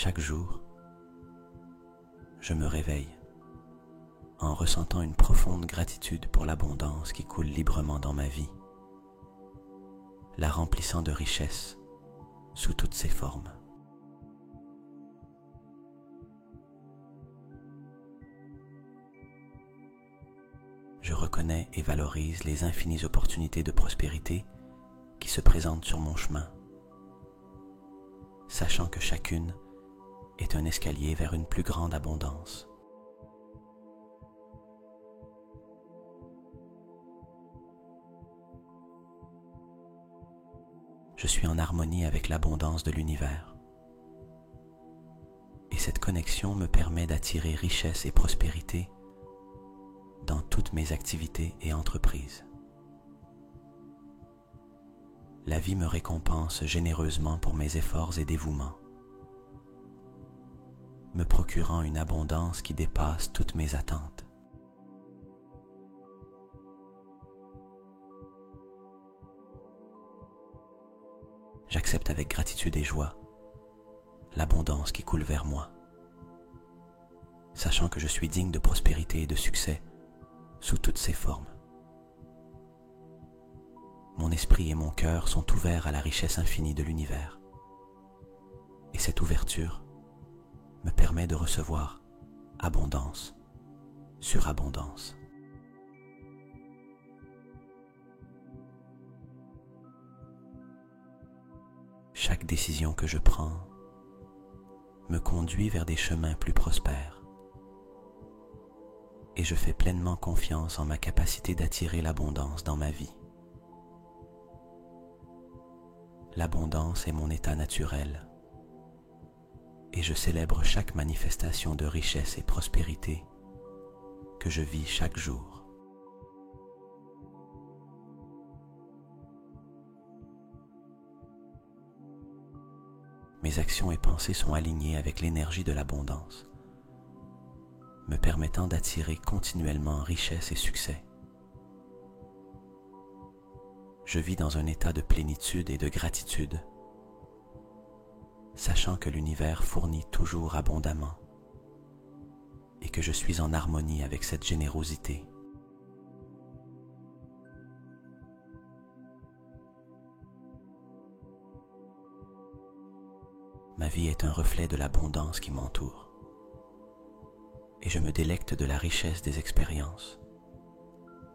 Chaque jour, je me réveille en ressentant une profonde gratitude pour l'abondance qui coule librement dans ma vie, la remplissant de richesses sous toutes ses formes. Je reconnais et valorise les infinies opportunités de prospérité qui se présentent sur mon chemin, sachant que chacune est un escalier vers une plus grande abondance. Je suis en harmonie avec l'abondance de l'univers. Et cette connexion me permet d'attirer richesse et prospérité dans toutes mes activités et entreprises. La vie me récompense généreusement pour mes efforts et dévouements, me procurant une abondance qui dépasse toutes mes attentes. J'accepte avec gratitude et joie l'abondance qui coule vers moi, sachant que je suis digne de prospérité et de succès sous toutes ses formes. Mon esprit et mon cœur sont ouverts à la richesse infinie de l'univers, et cette ouverture me permet de recevoir abondance sur abondance. Chaque décision que je prends me conduit vers des chemins plus prospères, et je fais pleinement confiance en ma capacité d'attirer l'abondance dans ma vie. L'abondance est mon état naturel, et je célèbre chaque manifestation de richesse et prospérité que je vis chaque jour. Mes actions et pensées sont alignées avec l'énergie de l'abondance, me permettant d'attirer continuellement richesse et succès. Je vis dans un état de plénitude et de gratitude, sachant que l'univers fournit toujours abondamment et que je suis en harmonie avec cette générosité. Ma vie est un reflet de l'abondance qui m'entoure, et je me délecte de la richesse des expériences,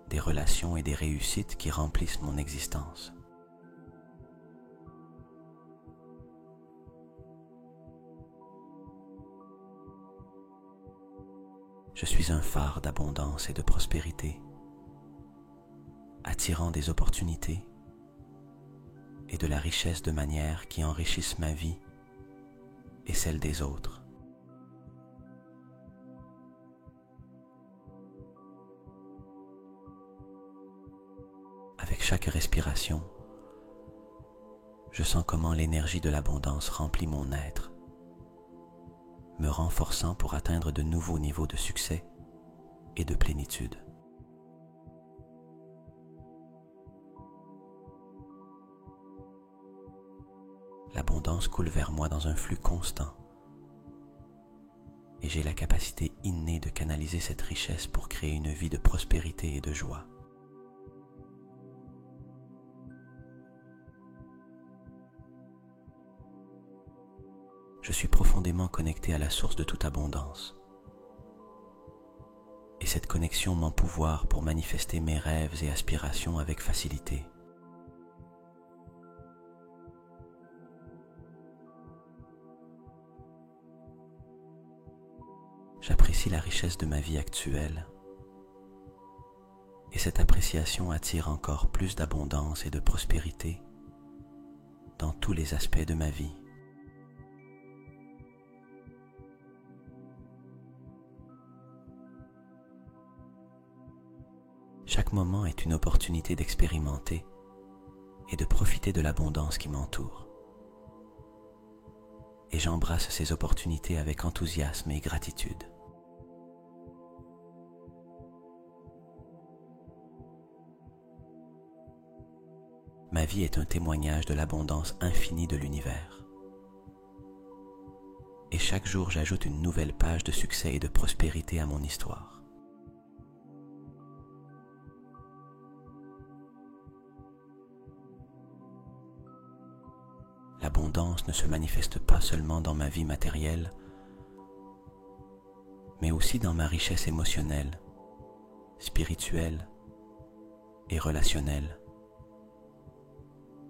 des relations et des réussites qui remplissent mon existence. Je suis un phare d'abondance et de prospérité, attirant des opportunités et de la richesse de manière qui enrichissent ma vie et celle des autres. Avec chaque respiration, je sens comment l'énergie de l'abondance remplit mon être, me renforçant pour atteindre de nouveaux niveaux de succès et de plénitude. L'abondance coule vers moi dans un flux constant, et j'ai la capacité innée de canaliser cette richesse pour créer une vie de prospérité et de joie. Je suis profondément connecté à la source de toute abondance, et cette connexion m'empouvoire pour manifester mes rêves et aspirations avec facilité. J'apprécie la richesse de ma vie actuelle, et cette appréciation attire encore plus d'abondance et de prospérité dans tous les aspects de ma vie. Chaque moment est une opportunité d'expérimenter et de profiter de l'abondance qui m'entoure. Et j'embrasse ces opportunités avec enthousiasme et gratitude. Ma vie est un témoignage de l'abondance infinie de l'univers. Et chaque jour, j'ajoute une nouvelle page de succès et de prospérité à mon histoire. L'abondance ne se manifeste pas seulement dans ma vie matérielle, mais aussi dans ma richesse émotionnelle, spirituelle et relationnelle,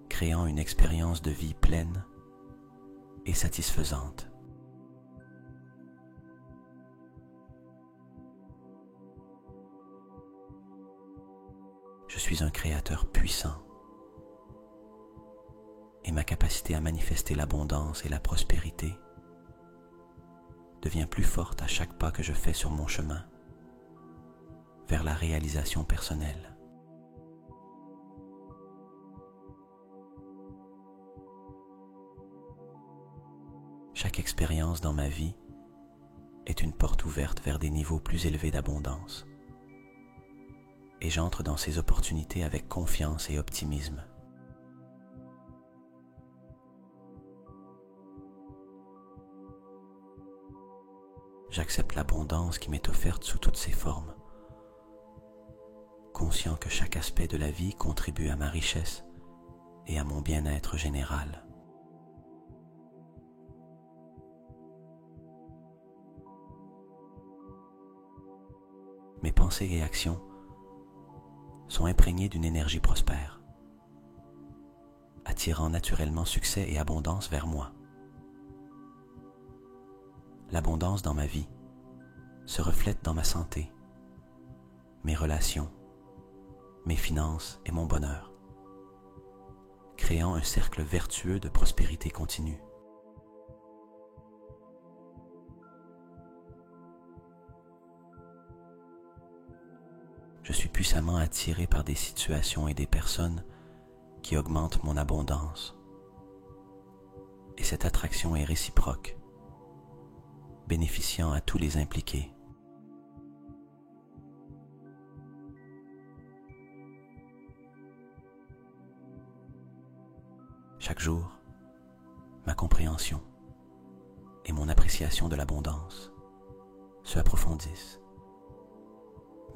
créant une expérience de vie pleine et satisfaisante. Je suis un créateur puissant, et ma capacité à manifester l'abondance et la prospérité devient plus forte à chaque pas que je fais sur mon chemin vers la réalisation personnelle. Chaque expérience dans ma vie est une porte ouverte vers des niveaux plus élevés d'abondance. Et j'entre dans ces opportunités avec confiance et optimisme. J'accepte l'abondance qui m'est offerte sous toutes ses formes, conscient que chaque aspect de la vie contribue à ma richesse et à mon bien-être général. Mes pensées et actions sont imprégnées d'une énergie prospère, attirant naturellement succès et abondance vers moi. L'abondance dans ma vie se reflète dans ma santé, mes relations, mes finances et mon bonheur, créant un cercle vertueux de prospérité continue. Je suis puissamment attiré par des situations et des personnes qui augmentent mon abondance. Et cette attraction est réciproque, bénéficiant à tous les impliqués. Chaque jour, ma compréhension et mon appréciation de l'abondance se approfondissent,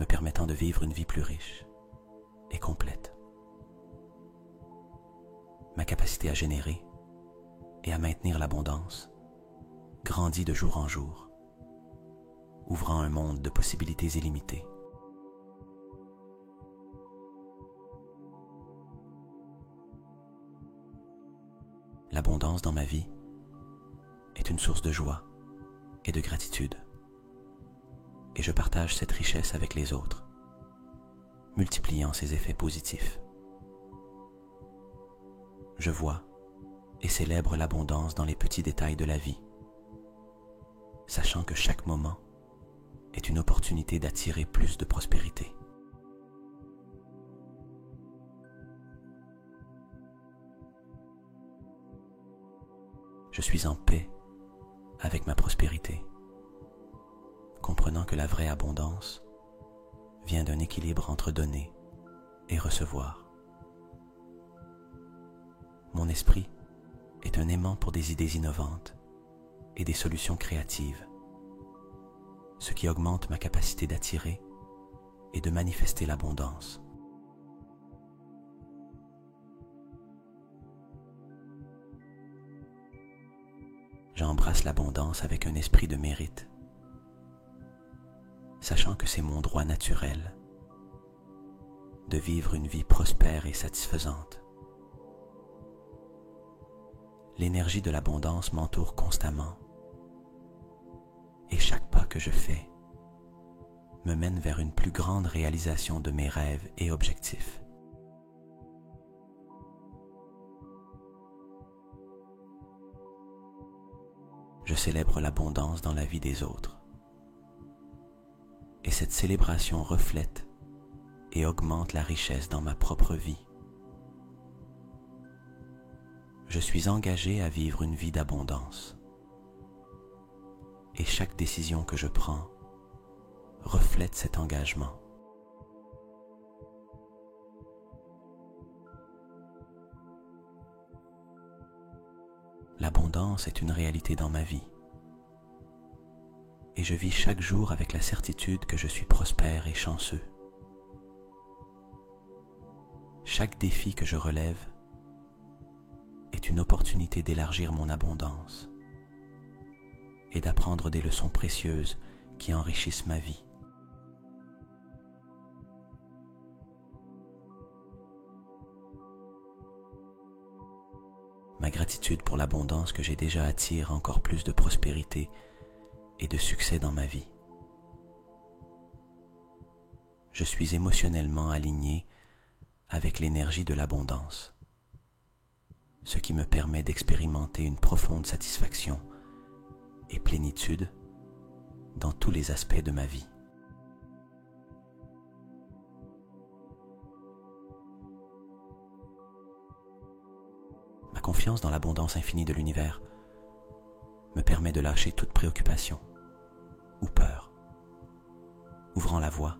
me permettant de vivre une vie plus riche et complète. Ma capacité à générer et à maintenir l'abondance grandit de jour en jour, ouvrant un monde de possibilités illimitées. L'abondance dans ma vie est une source de joie et de gratitude. Et je partage cette richesse avec les autres, multipliant ses effets positifs. Je vois et célèbre l'abondance dans les petits détails de la vie, sachant que chaque moment est une opportunité d'attirer plus de prospérité. Je suis en paix avec ma prospérité, comprenant que la vraie abondance vient d'un équilibre entre donner et recevoir. Mon esprit est un aimant pour des idées innovantes et des solutions créatives, ce qui augmente ma capacité d'attirer et de manifester l'abondance. J'embrasse l'abondance avec un esprit de mérite, sachant que c'est mon droit naturel de vivre une vie prospère et satisfaisante. L'énergie de l'abondance m'entoure constamment, et chaque pas que je fais me mène vers une plus grande réalisation de mes rêves et objectifs. Je célèbre l'abondance dans la vie des autres. Et cette célébration reflète et augmente la richesse dans ma propre vie. Je suis engagé à vivre une vie d'abondance. Et chaque décision que je prends reflète cet engagement. L'abondance est une réalité dans ma vie. Et je vis chaque jour avec la certitude que je suis prospère et chanceux. Chaque défi que je relève est une opportunité d'élargir mon abondance et d'apprendre des leçons précieuses qui enrichissent ma vie. Ma gratitude pour l'abondance que j'ai déjà attire encore plus de prospérité et de succès dans ma vie. Je suis émotionnellement aligné avec l'énergie de l'abondance, ce qui me permet d'expérimenter une profonde satisfaction et plénitude dans tous les aspects de ma vie. Ma confiance dans l'abondance infinie de l'univers me permet de lâcher toute préoccupation ou peur, ouvrant la voie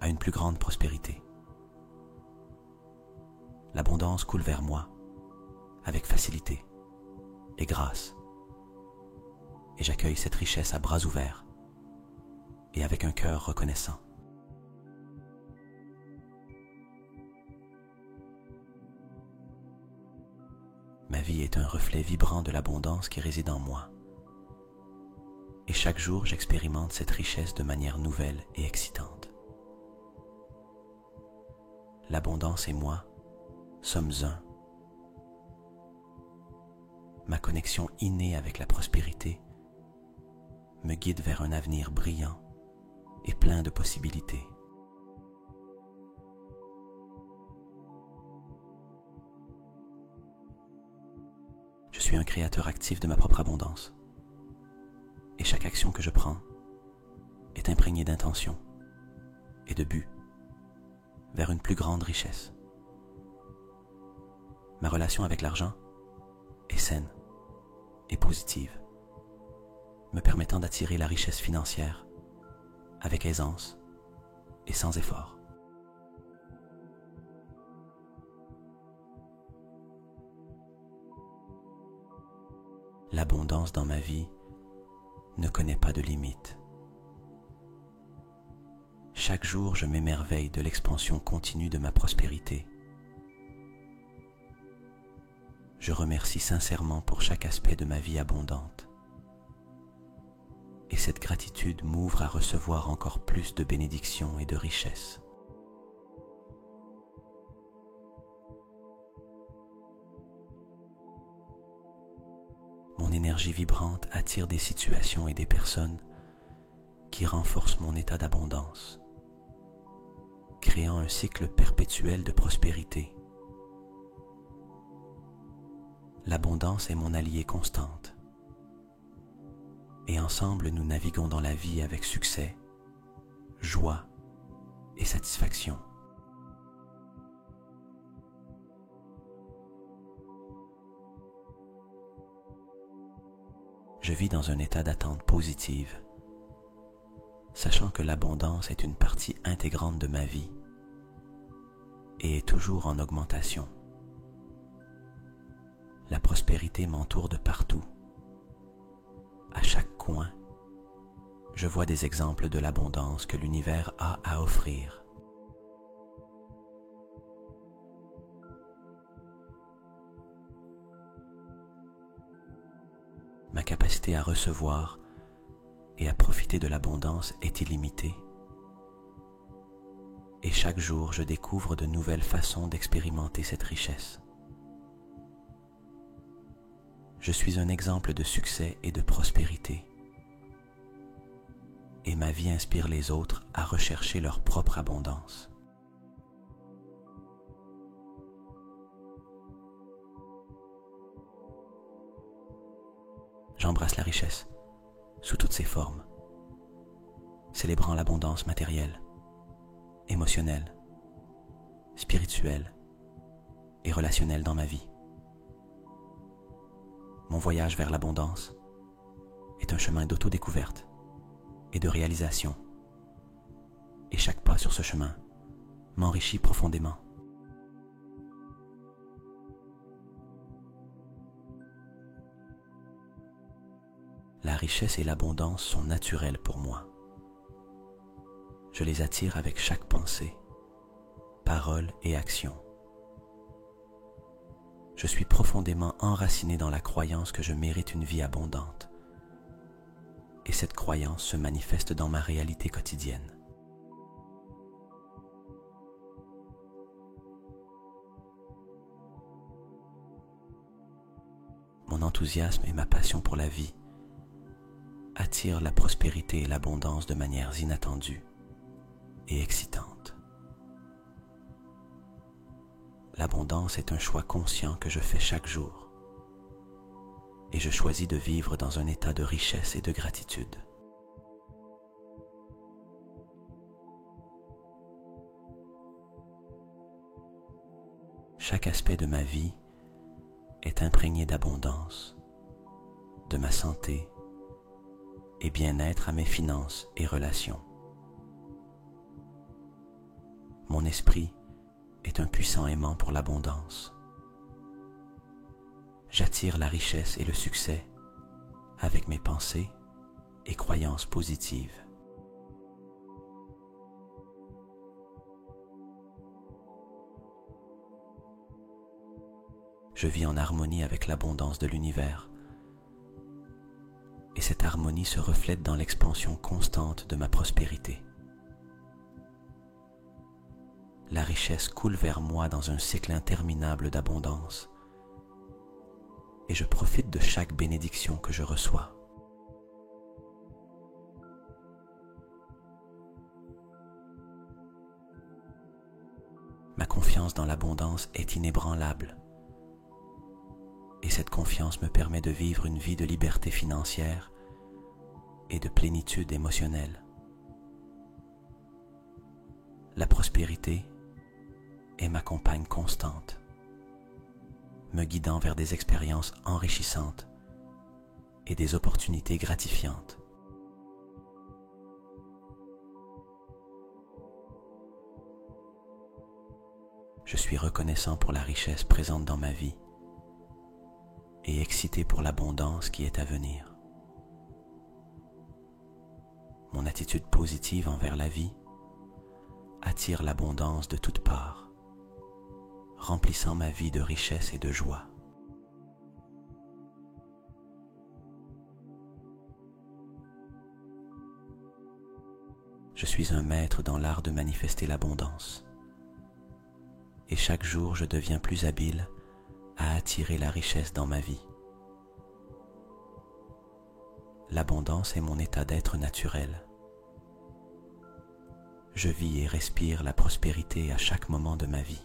à une plus grande prospérité. L'abondance coule vers moi avec facilité et grâce, et j'accueille cette richesse à bras ouverts et avec un cœur reconnaissant. Ma vie est un reflet vibrant de l'abondance qui réside en moi. Et chaque jour, j'expérimente cette richesse de manière nouvelle et excitante. L'abondance et moi sommes un. Ma connexion innée avec la prospérité me guide vers un avenir brillant et plein de possibilités. Je suis un créateur actif de ma propre abondance. Et chaque action que je prends est imprégnée d'intention et de but vers une plus grande richesse. Ma relation avec l'argent est saine et positive, me permettant d'attirer la richesse financière avec aisance et sans effort. L'abondance dans ma vie ne connaît pas de limite. Chaque jour, je m'émerveille de l'expansion continue de ma prospérité. Je remercie sincèrement pour chaque aspect de ma vie abondante. Et cette gratitude m'ouvre à recevoir encore plus de bénédictions et de richesses. Mon énergie vibrante attire des situations et des personnes qui renforcent mon état d'abondance, créant un cycle perpétuel de prospérité. L'abondance est mon alliée constante, et ensemble nous naviguons dans la vie avec succès, joie et satisfaction. Je vis dans un état d'attente positive, sachant que l'abondance est une partie intégrante de ma vie et est toujours en augmentation. La prospérité m'entoure de partout. À chaque coin, je vois des exemples de l'abondance que l'univers a à offrir. Ma capacité à recevoir et à profiter de l'abondance est illimitée. Et chaque jour, je découvre de nouvelles façons d'expérimenter cette richesse. Je suis un exemple de succès et de prospérité. Et ma vie inspire les autres à rechercher leur propre abondance. J'embrasse la richesse sous toutes ses formes, célébrant l'abondance matérielle, émotionnelle, spirituelle et relationnelle dans ma vie. Mon voyage vers l'abondance est un chemin d'autodécouverte et de réalisation, et chaque pas sur ce chemin m'enrichit profondément. La richesse et l'abondance sont naturelles pour moi. Je les attire avec chaque pensée, parole et action. Je suis profondément enraciné dans la croyance que je mérite une vie abondante. Et cette croyance se manifeste dans ma réalité quotidienne. Mon enthousiasme et ma passion pour la vie attirent la prospérité et l'abondance de manières inattendues et excitantes. L'abondance est un choix conscient que je fais chaque jour, et je choisis de vivre dans un état de richesse et de gratitude. Chaque aspect de ma vie est imprégné d'abondance, de ma santé et bien-être à mes finances et relations. Mon esprit est un puissant aimant pour l'abondance. J'attire la richesse et le succès avec mes pensées et croyances positives. Je vis en harmonie avec l'abondance de l'univers et cette harmonie se reflète dans l'expansion constante de ma prospérité. La richesse coule vers moi dans un cycle interminable d'abondance et je profite de chaque bénédiction que je reçois. Ma confiance dans l'abondance est inébranlable et cette confiance me permet de vivre une vie de liberté financière et de plénitude émotionnelle. La prospérité est ma compagne constante, me guidant vers des expériences enrichissantes et des opportunités gratifiantes. Je suis reconnaissant pour la richesse présente dans ma vie et excité pour l'abondance qui est à venir. Mon attitude positive envers la vie attire l'abondance de toutes parts, remplissant ma vie de richesse et de joie. Je suis un maître dans l'art de manifester l'abondance, et chaque jour je deviens plus habile à attirer la richesse dans ma vie. L'abondance est mon état d'être naturel. Je vis et respire la prospérité à chaque moment de ma vie.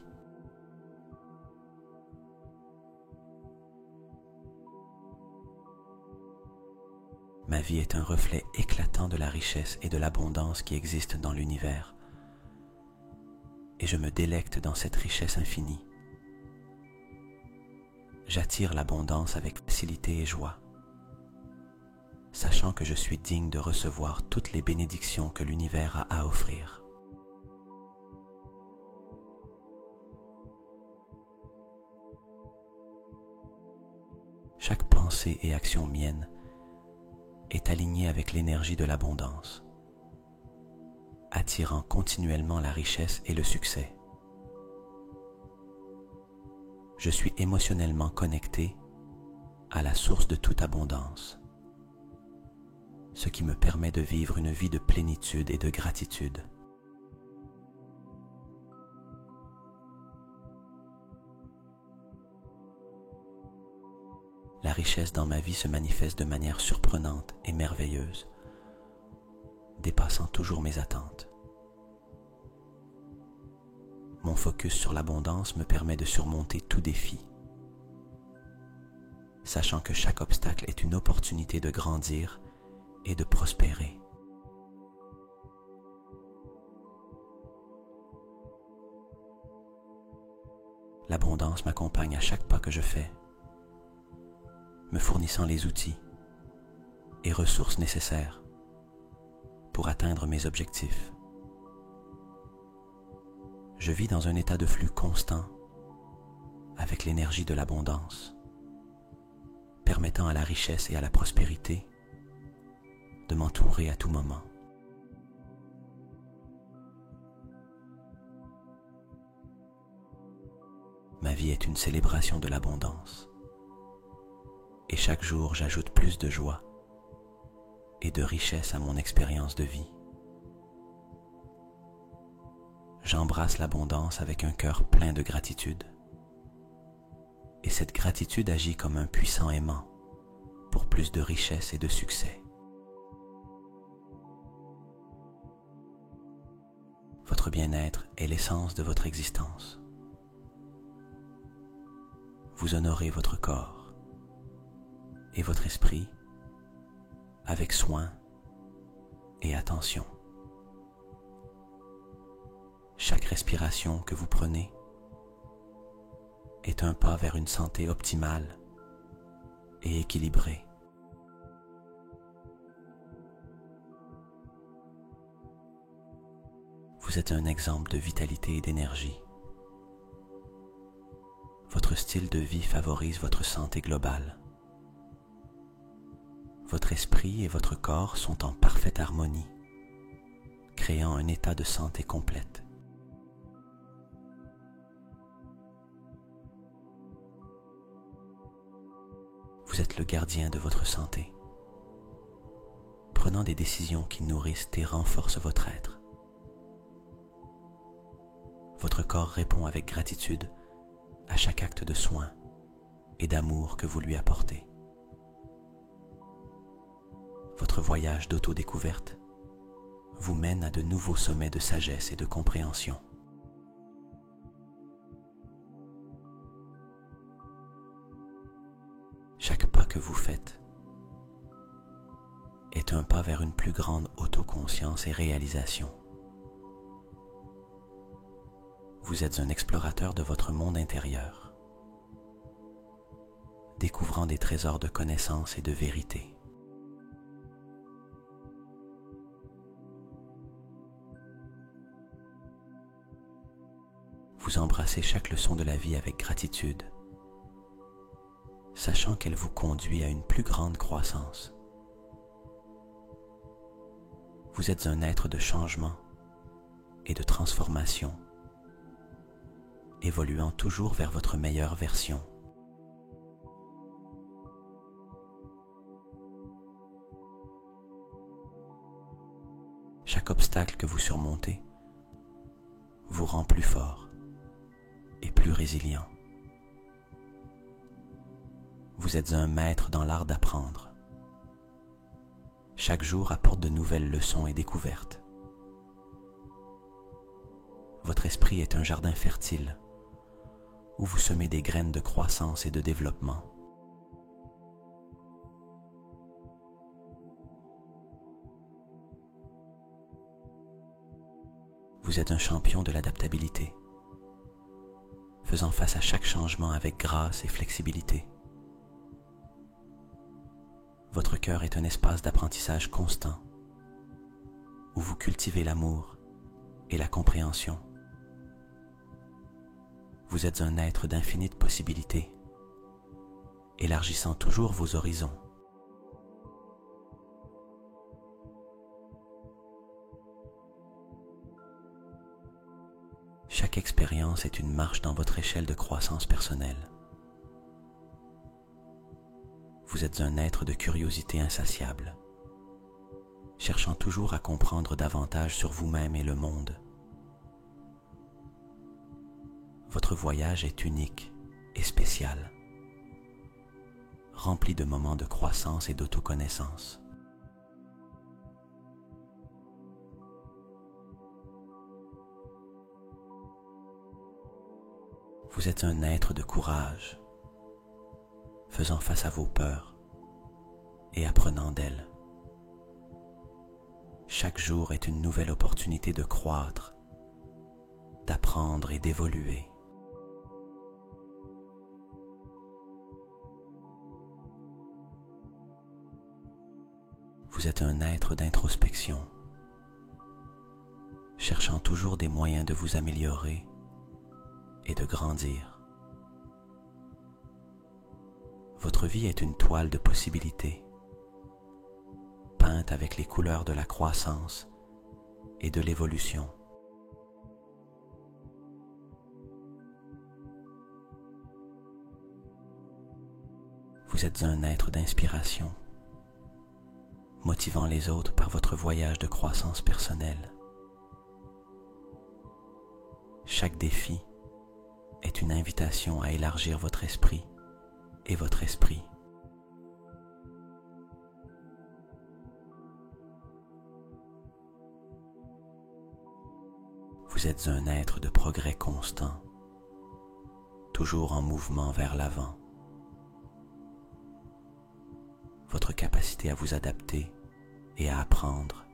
Ma vie est un reflet éclatant de la richesse et de l'abondance qui existent dans l'univers, et je me délecte dans cette richesse infinie. J'attire l'abondance avec facilité et joie, sachant que je suis digne de recevoir toutes les bénédictions que l'univers a à offrir. Chaque pensée et action mienne est alignée avec l'énergie de l'abondance, attirant continuellement la richesse et le succès. Je suis émotionnellement connecté à la source de toute abondance, ce qui me permet de vivre une vie de plénitude et de gratitude. La richesse dans ma vie se manifeste de manière surprenante et merveilleuse, dépassant toujours mes attentes. Mon focus sur l'abondance me permet de surmonter tout défi, sachant que chaque obstacle est une opportunité de grandir et de prospérer. L'abondance m'accompagne à chaque pas que je fais, me fournissant les outils et ressources nécessaires pour atteindre mes objectifs. Je vis dans un état de flux constant avec l'énergie de l'abondance, permettant à la richesse et à la prospérité de m'entourer à tout moment. Ma vie est une célébration de l'abondance, et chaque jour j'ajoute plus de joie et de richesse à mon expérience de vie. J'embrasse l'abondance avec un cœur plein de gratitude, et cette gratitude agit comme un puissant aimant pour plus de richesse et de succès. Votre bien-être est l'essence de votre existence. Vous honorez votre corps et votre esprit avec soin et attention. Chaque respiration que vous prenez est un pas vers une santé optimale et équilibrée. Vous êtes un exemple de vitalité et d'énergie. Votre style de vie favorise votre santé globale. Votre esprit et votre corps sont en parfaite harmonie, créant un état de santé complète. Vous êtes le gardien de votre santé, prenant des décisions qui nourrissent et renforcent votre être. Votre corps répond avec gratitude à chaque acte de soin et d'amour que vous lui apportez. Votre voyage d'autodécouverte vous mène à de nouveaux sommets de sagesse et de compréhension. Chaque pas que vous faites est un pas vers une plus grande autoconscience et réalisation. Vous êtes un explorateur de votre monde intérieur, découvrant des trésors de connaissances et de vérité. Vous embrassez chaque leçon de la vie avec gratitude, sachant qu'elle vous conduit à une plus grande croissance. Vous êtes un être de changement et de transformation, évoluant toujours vers votre meilleure version. Chaque obstacle que vous surmontez vous rend plus fort et plus résilient. Vous êtes un maître dans l'art d'apprendre. Chaque jour apporte de nouvelles leçons et découvertes. Votre esprit est un jardin fertile où vous semez des graines de croissance et de développement. Vous êtes un champion de l'adaptabilité, faisant face à chaque changement avec grâce et flexibilité. Votre cœur est un espace d'apprentissage constant, où vous cultivez l'amour et la compréhension. Vous êtes un être d'infinies possibilités, élargissant toujours vos horizons. Chaque expérience est une marche dans votre échelle de croissance personnelle. Vous êtes un être de curiosité insatiable, cherchant toujours à comprendre davantage sur vous-même et le monde. Votre voyage est unique et spécial, rempli de moments de croissance et d'autoconnaissance. Vous êtes un être de courage, faisant face à vos peurs et apprenant d'elles. Chaque jour est une nouvelle opportunité de croître, d'apprendre et d'évoluer. Vous êtes un être d'introspection, cherchant toujours des moyens de vous améliorer et de grandir. Votre vie est une toile de possibilités, peinte avec les couleurs de la croissance et de l'évolution. Vous êtes un être d'inspiration, motivant les autres par votre voyage de croissance personnelle. Chaque défi est une invitation à élargir votre esprit et votre esprit. Vous êtes un être de progrès constant, toujours en mouvement vers l'avant. Votre capacité à vous adapter et à apprendre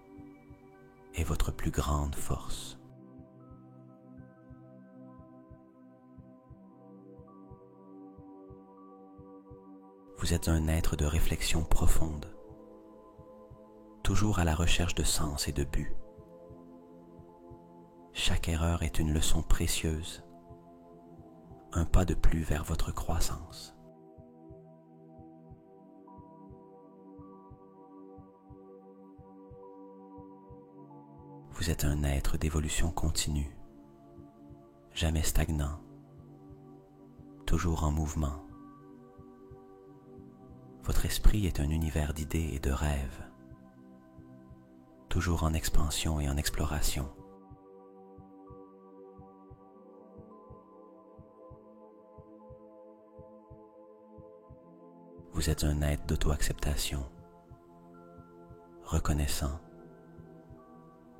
est votre plus grande force. Vous êtes un être de réflexion profonde, toujours à la recherche de sens et de but. Chaque erreur est une leçon précieuse, un pas de plus vers votre croissance. Vous êtes un être d'évolution continue, jamais stagnant, toujours en mouvement. Votre esprit est un univers d'idées et de rêves, toujours en expansion et en exploration. Vous êtes un être d'auto-acceptation, reconnaissant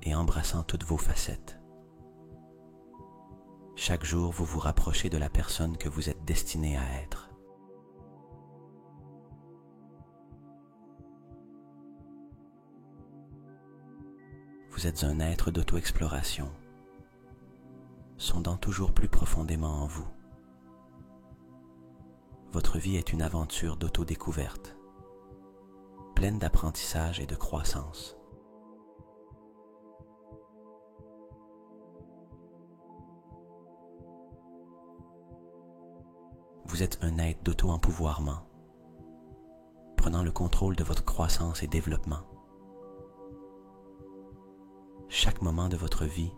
et embrassant toutes vos facettes. Chaque jour, vous vous rapprochez de la personne que vous êtes destiné à être. Vous êtes un être d'auto-exploration, sondant toujours plus profondément en vous. Votre vie est une aventure d'auto-découverte, pleine d'apprentissage et de croissance. Vous êtes un être d'auto-empouvoirment, prenant le contrôle de votre croissance et développement. Chaque moment de votre vie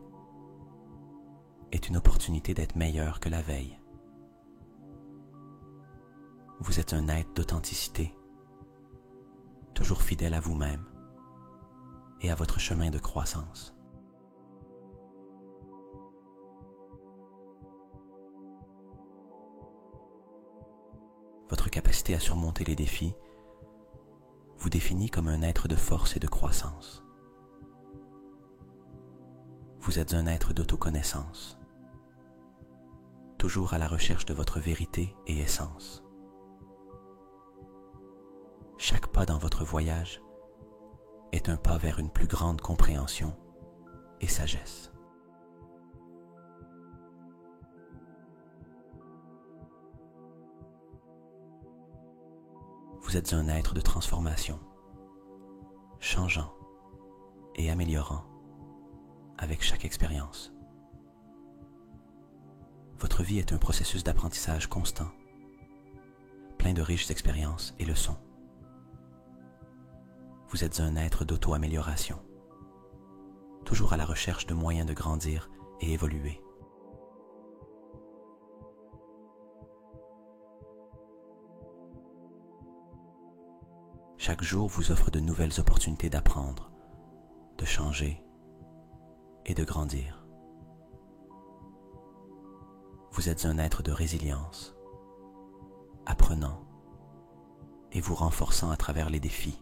est une opportunité d'être meilleur que la veille. Vous êtes un être d'authenticité, toujours fidèle à vous-même et à votre chemin de croissance. Votre capacité à surmonter les défis vous définit comme un être de force et de croissance. Vous êtes un être d'autoconnaissance, toujours à la recherche de votre vérité et essence. Chaque pas dans votre voyage est un pas vers une plus grande compréhension et sagesse. Vous êtes un être de transformation, changeant et améliorant avec chaque expérience. Votre vie est un processus d'apprentissage constant, plein de riches expériences et leçons. Vous êtes un être d'auto-amélioration, toujours à la recherche de moyens de grandir et évoluer. Chaque jour vous offre de nouvelles opportunités d'apprendre, de changer et de grandir. Vous êtes un être de résilience, apprenant et vous renforçant à travers les défis.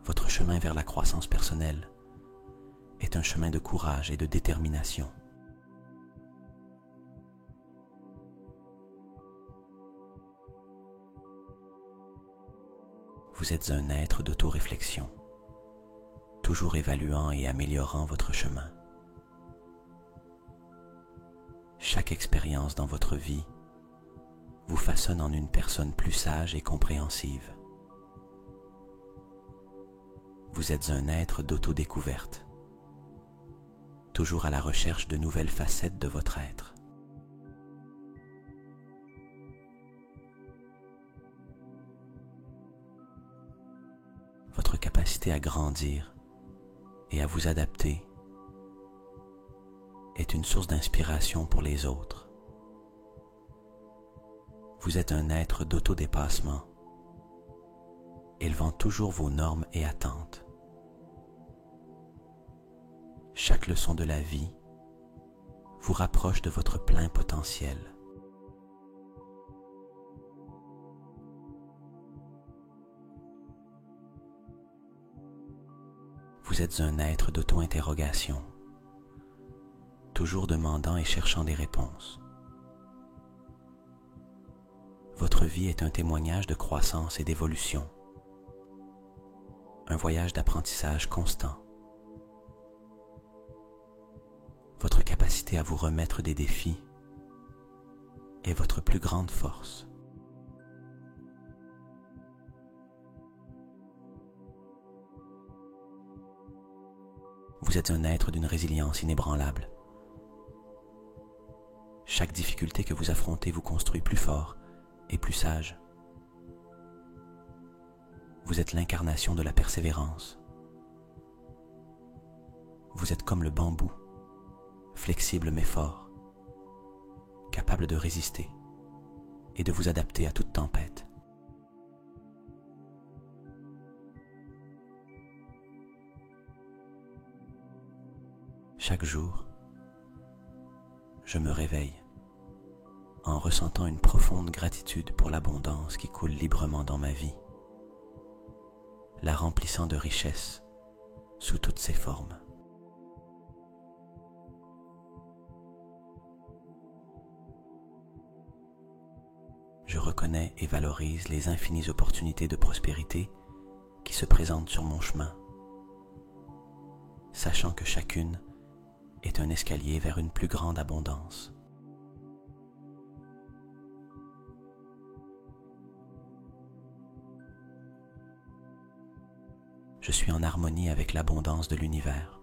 Votre chemin vers la croissance personnelle est un chemin de courage et de détermination. Vous êtes un être d'auto-réflexion, toujours évaluant et améliorant votre chemin. Chaque expérience dans votre vie vous façonne en une personne plus sage et compréhensive. Vous êtes un être d'auto-découverte, toujours à la recherche de nouvelles facettes de votre être. Votre capacité à grandir et à vous adapter est une source d'inspiration pour les autres. Vous êtes un être d'autodépassement, élevant toujours vos normes et attentes. Chaque leçon de la vie vous rapproche de votre plein potentiel. Vous êtes un être d'auto-interrogation, toujours demandant et cherchant des réponses. Votre vie est un témoignage de croissance et d'évolution, un voyage d'apprentissage constant. Votre capacité à vous remettre des défis est votre plus grande force. Vous êtes un être d'une résilience inébranlable. Chaque difficulté que vous affrontez vous construit plus fort et plus sage. Vous êtes l'incarnation de la persévérance. Vous êtes comme le bambou, flexible mais fort, capable de résister et de vous adapter à toute tempête. Chaque jour, je me réveille en ressentant une profonde gratitude pour l'abondance qui coule librement dans ma vie, la remplissant de richesses sous toutes ses formes. Je reconnais et valorise les infinies opportunités de prospérité qui se présentent sur mon chemin, sachant que chacune est un escalier vers une plus grande abondance. Je suis en harmonie avec l'abondance de l'univers.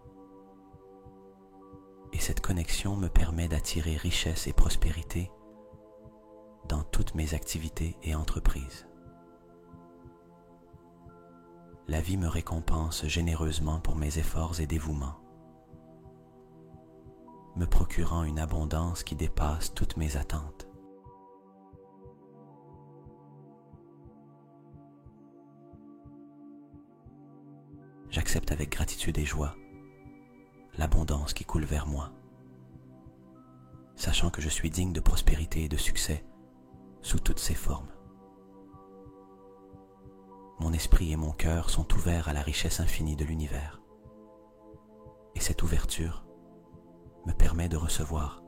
Et cette connexion me permet d'attirer richesse et prospérité dans toutes mes activités et entreprises. La vie me récompense généreusement pour mes efforts et dévouements, me procurant une abondance qui dépasse toutes mes attentes. J'accepte avec gratitude et joie l'abondance qui coule vers moi, sachant que je suis digne de prospérité et de succès sous toutes ses formes. Mon esprit et mon cœur sont ouverts à la richesse infinie de l'univers, et cette ouverture me permet de recevoir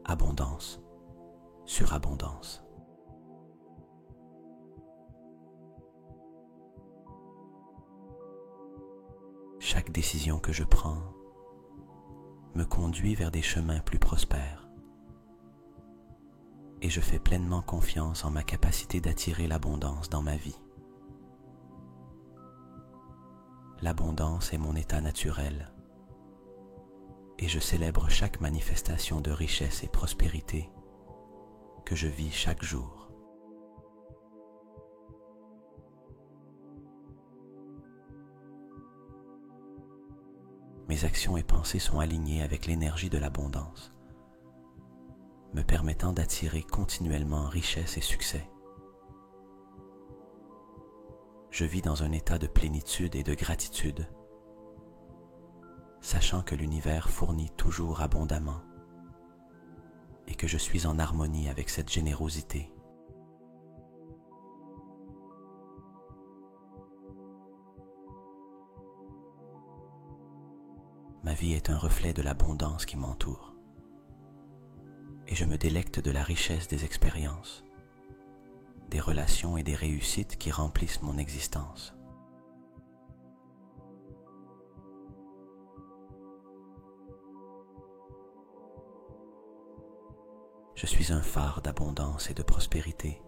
abondance sur abondance. Chaque décision que je prends me conduit vers des chemins plus prospères et je fais pleinement confiance en ma capacité d'attirer l'abondance dans ma vie. L'abondance est mon état naturel et je célèbre chaque manifestation de richesse et prospérité que je vis chaque jour. Mes actions et pensées sont alignées avec l'énergie de l'abondance, me permettant d'attirer continuellement richesse et succès. Je vis dans un état de plénitude et de gratitude, sachant que l'univers fournit toujours abondamment et que je suis en harmonie avec cette générosité. Ma vie est un reflet de l'abondance qui m'entoure et je me délecte de la richesse des expériences, des relations et des réussites qui remplissent mon existence. Je suis un phare d'abondance et de prospérité,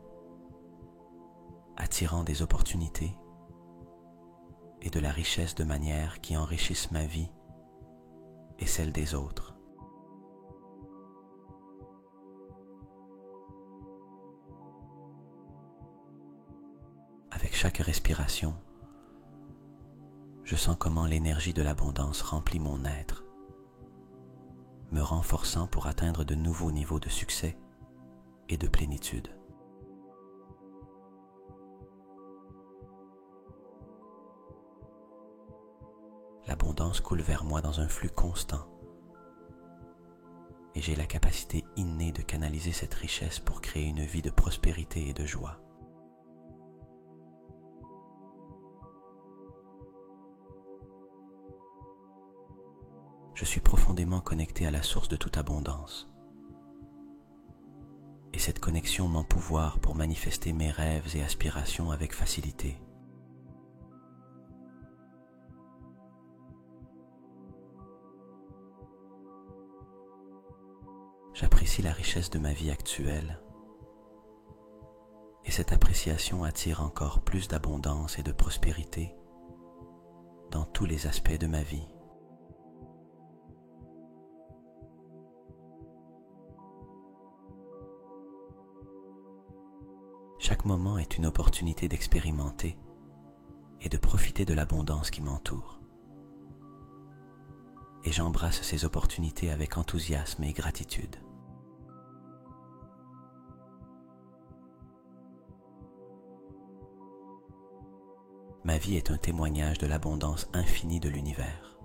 attirant des opportunités et de la richesse de manière qui enrichissent ma vie et celle des autres. Avec chaque respiration, je sens comment l'énergie de l'abondance remplit mon être, me renforçant pour atteindre de nouveaux niveaux de succès et de plénitude. L'abondance coule vers moi dans un flux constant et j'ai la capacité innée de canaliser cette richesse pour créer une vie de prospérité et de joie. Je suis profondément connecté à la source de toute abondance. Et cette connexion m'empouvoire pour manifester mes rêves et aspirations avec facilité. J'apprécie la richesse de ma vie actuelle et cette appréciation attire encore plus d'abondance et de prospérité dans tous les aspects de ma vie. Chaque moment est une opportunité d'expérimenter et de profiter de l'abondance qui m'entoure. Et j'embrasse ces opportunités avec enthousiasme et gratitude. Ma vie est un témoignage de l'abondance infinie de l'univers.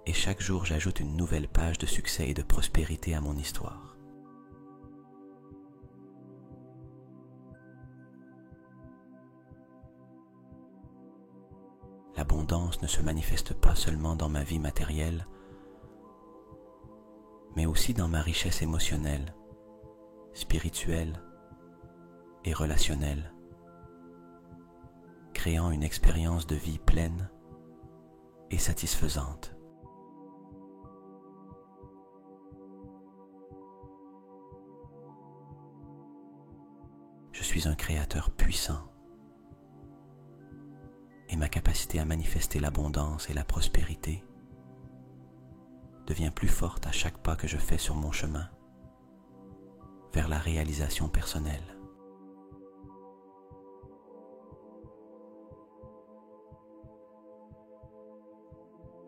Et chaque jour, j'ajoute une nouvelle page de succès et de prospérité à mon histoire. L'abondance ne se manifeste pas seulement dans ma vie matérielle, mais aussi dans ma richesse émotionnelle, spirituelle et relationnelle, créant une expérience de vie pleine et satisfaisante. Je suis un créateur puissant et ma capacité à manifester l'abondance et la prospérité devient plus forte à chaque pas que je fais sur mon chemin vers la réalisation personnelle.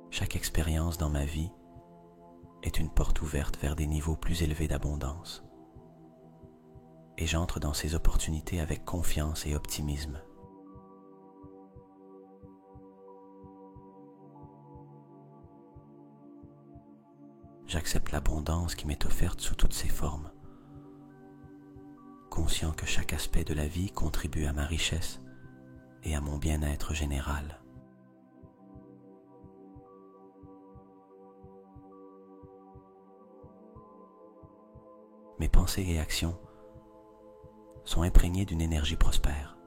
Chaque expérience dans ma vie est une porte ouverte vers des niveaux plus élevés d'abondance. Et j'entre dans ces opportunités avec confiance et optimisme. J'accepte l'abondance qui m'est offerte sous toutes ses formes, conscient que chaque aspect de la vie contribue à ma richesse et à mon bien-être général. Mes pensées et actions sont imprégnées d'une énergie prospère,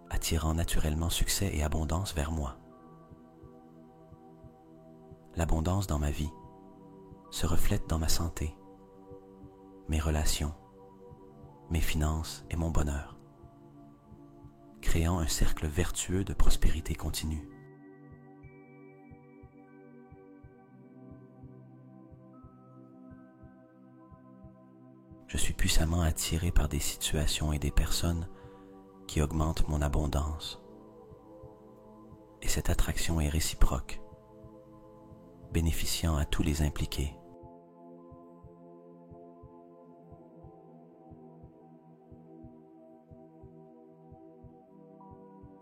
attirant naturellement succès et abondance vers moi. L'abondance dans ma vie se reflète dans ma santé, mes relations, mes finances et mon bonheur, créant un cercle vertueux de prospérité continue. Je suis puissamment attiré par des situations et des personnes qui augmentent mon abondance. Et cette attraction est réciproque, bénéficiant à tous les impliqués.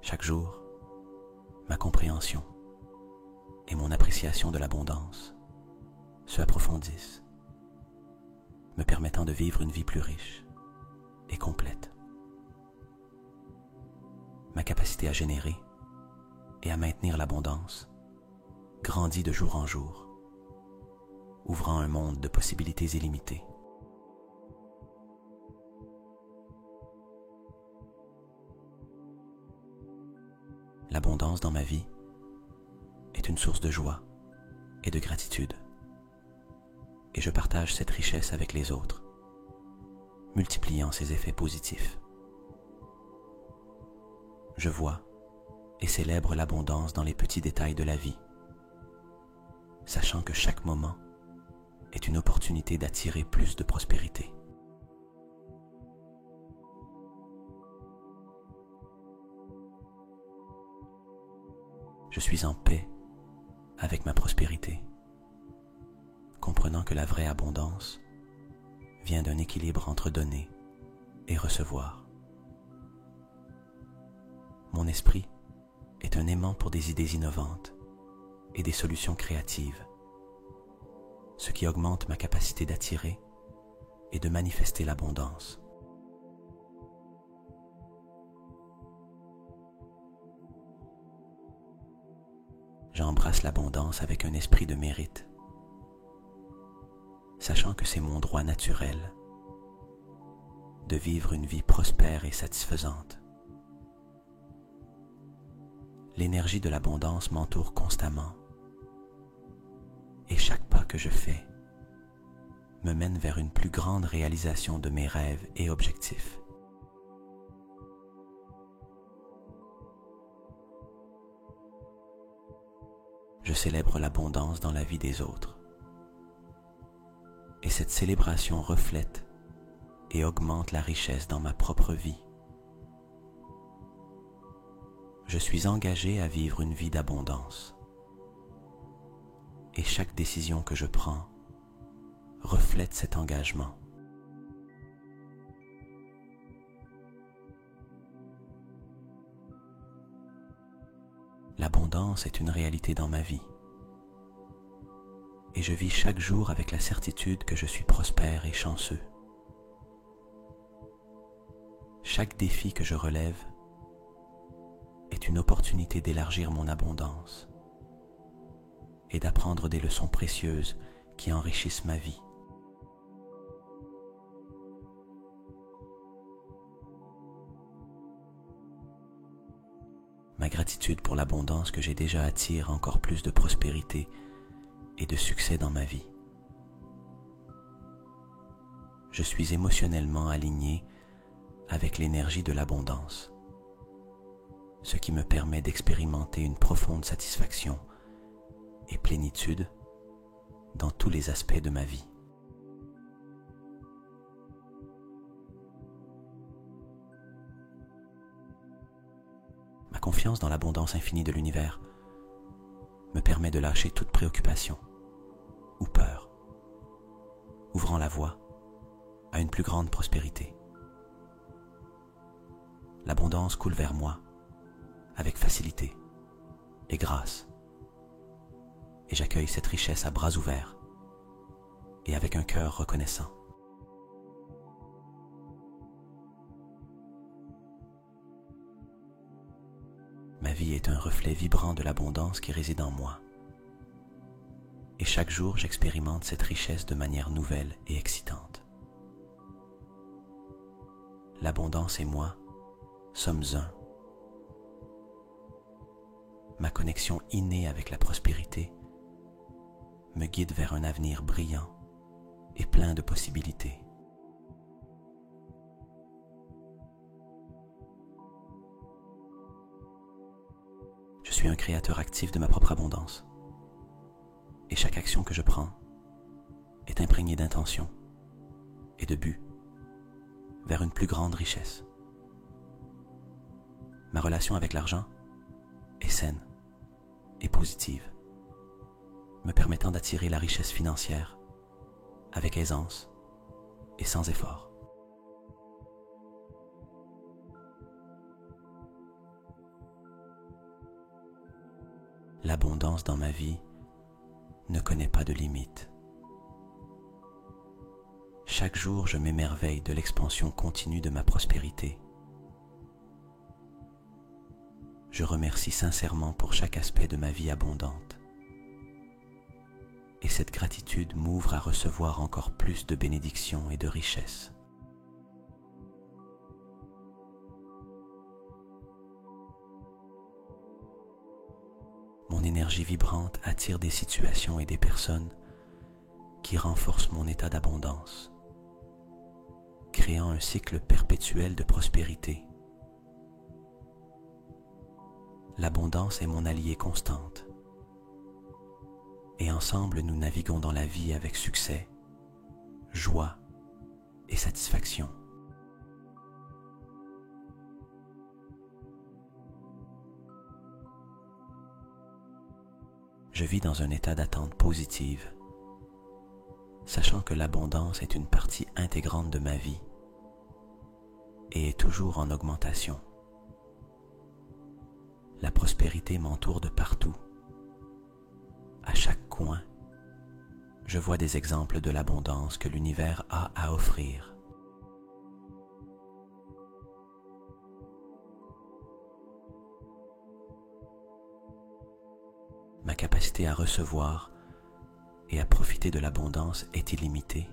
Chaque jour, ma compréhension et mon appréciation de l'abondance se approfondissent, me permettant de vivre une vie plus riche et complète. Ma capacité à générer et à maintenir l'abondance grandit de jour en jour, ouvrant un monde de possibilités illimitées. L'abondance dans ma vie est une source de joie et de gratitude. Et je partage cette richesse avec les autres, multipliant ses effets positifs. Je vois et célèbre l'abondance dans les petits détails de la vie, sachant que chaque moment est une opportunité d'attirer plus de prospérité. Je suis en paix avec ma prospérité, comprenant que la vraie abondance vient d'un équilibre entre donner et recevoir. Mon esprit est un aimant pour des idées innovantes et des solutions créatives, ce qui augmente ma capacité d'attirer et de manifester l'abondance. J'embrasse l'abondance avec un esprit de mérite, sachant que c'est mon droit naturel de vivre une vie prospère et satisfaisante. L'énergie de l'abondance m'entoure constamment, et chaque pas que je fais me mène vers une plus grande réalisation de mes rêves et objectifs. Je célèbre l'abondance dans la vie des autres. Et cette célébration reflète et augmente la richesse dans ma propre vie. Je suis engagé à vivre une vie d'abondance. Et chaque décision que je prends reflète cet engagement. L'abondance est une réalité dans ma vie. Et je vis chaque jour avec la certitude que je suis prospère et chanceux. Chaque défi que je relève est une opportunité d'élargir mon abondance et d'apprendre des leçons précieuses qui enrichissent ma vie. Ma gratitude pour l'abondance que j'ai déjà attire encore plus de prospérité et de succès dans ma vie. Je suis émotionnellement aligné avec l'énergie de l'abondance, ce qui me permet d'expérimenter une profonde satisfaction et plénitude dans tous les aspects de ma vie. Ma confiance dans l'abondance infinie de l'univers me permet de lâcher toute préoccupation ou peur, ouvrant la voie à une plus grande prospérité. L'abondance coule vers moi avec facilité et grâce, et j'accueille cette richesse à bras ouverts et avec un cœur reconnaissant. Ma vie est un reflet vibrant de l'abondance qui réside en moi. Et chaque jour, j'expérimente cette richesse de manière nouvelle et excitante. L'abondance et moi sommes un. Ma connexion innée avec la prospérité me guide vers un avenir brillant et plein de possibilités. Je suis un créateur actif de ma propre abondance. Et chaque action que je prends est imprégnée d'intention et de but vers une plus grande richesse. Ma relation avec l'argent est saine et positive, me permettant d'attirer la richesse financière avec aisance et sans effort. L'abondance dans ma vie ne connaît pas de limite. Chaque jour, je m'émerveille de l'expansion continue de ma prospérité. Je remercie sincèrement pour chaque aspect de ma vie abondante. Et cette gratitude m'ouvre à recevoir encore plus de bénédictions et de richesses. Mon énergie vibrante attire des situations et des personnes qui renforcent mon état d'abondance, créant un cycle perpétuel de prospérité. L'abondance est mon alliée constante, et ensemble nous naviguons dans la vie avec succès, joie et satisfaction. Je vis dans un état d'attente positive, sachant que l'abondance est une partie intégrante de ma vie et est toujours en augmentation. La prospérité m'entoure de partout. À chaque coin, je vois des exemples de l'abondance que l'univers a à offrir. Ma capacité à recevoir et à profiter de l'abondance est illimitée.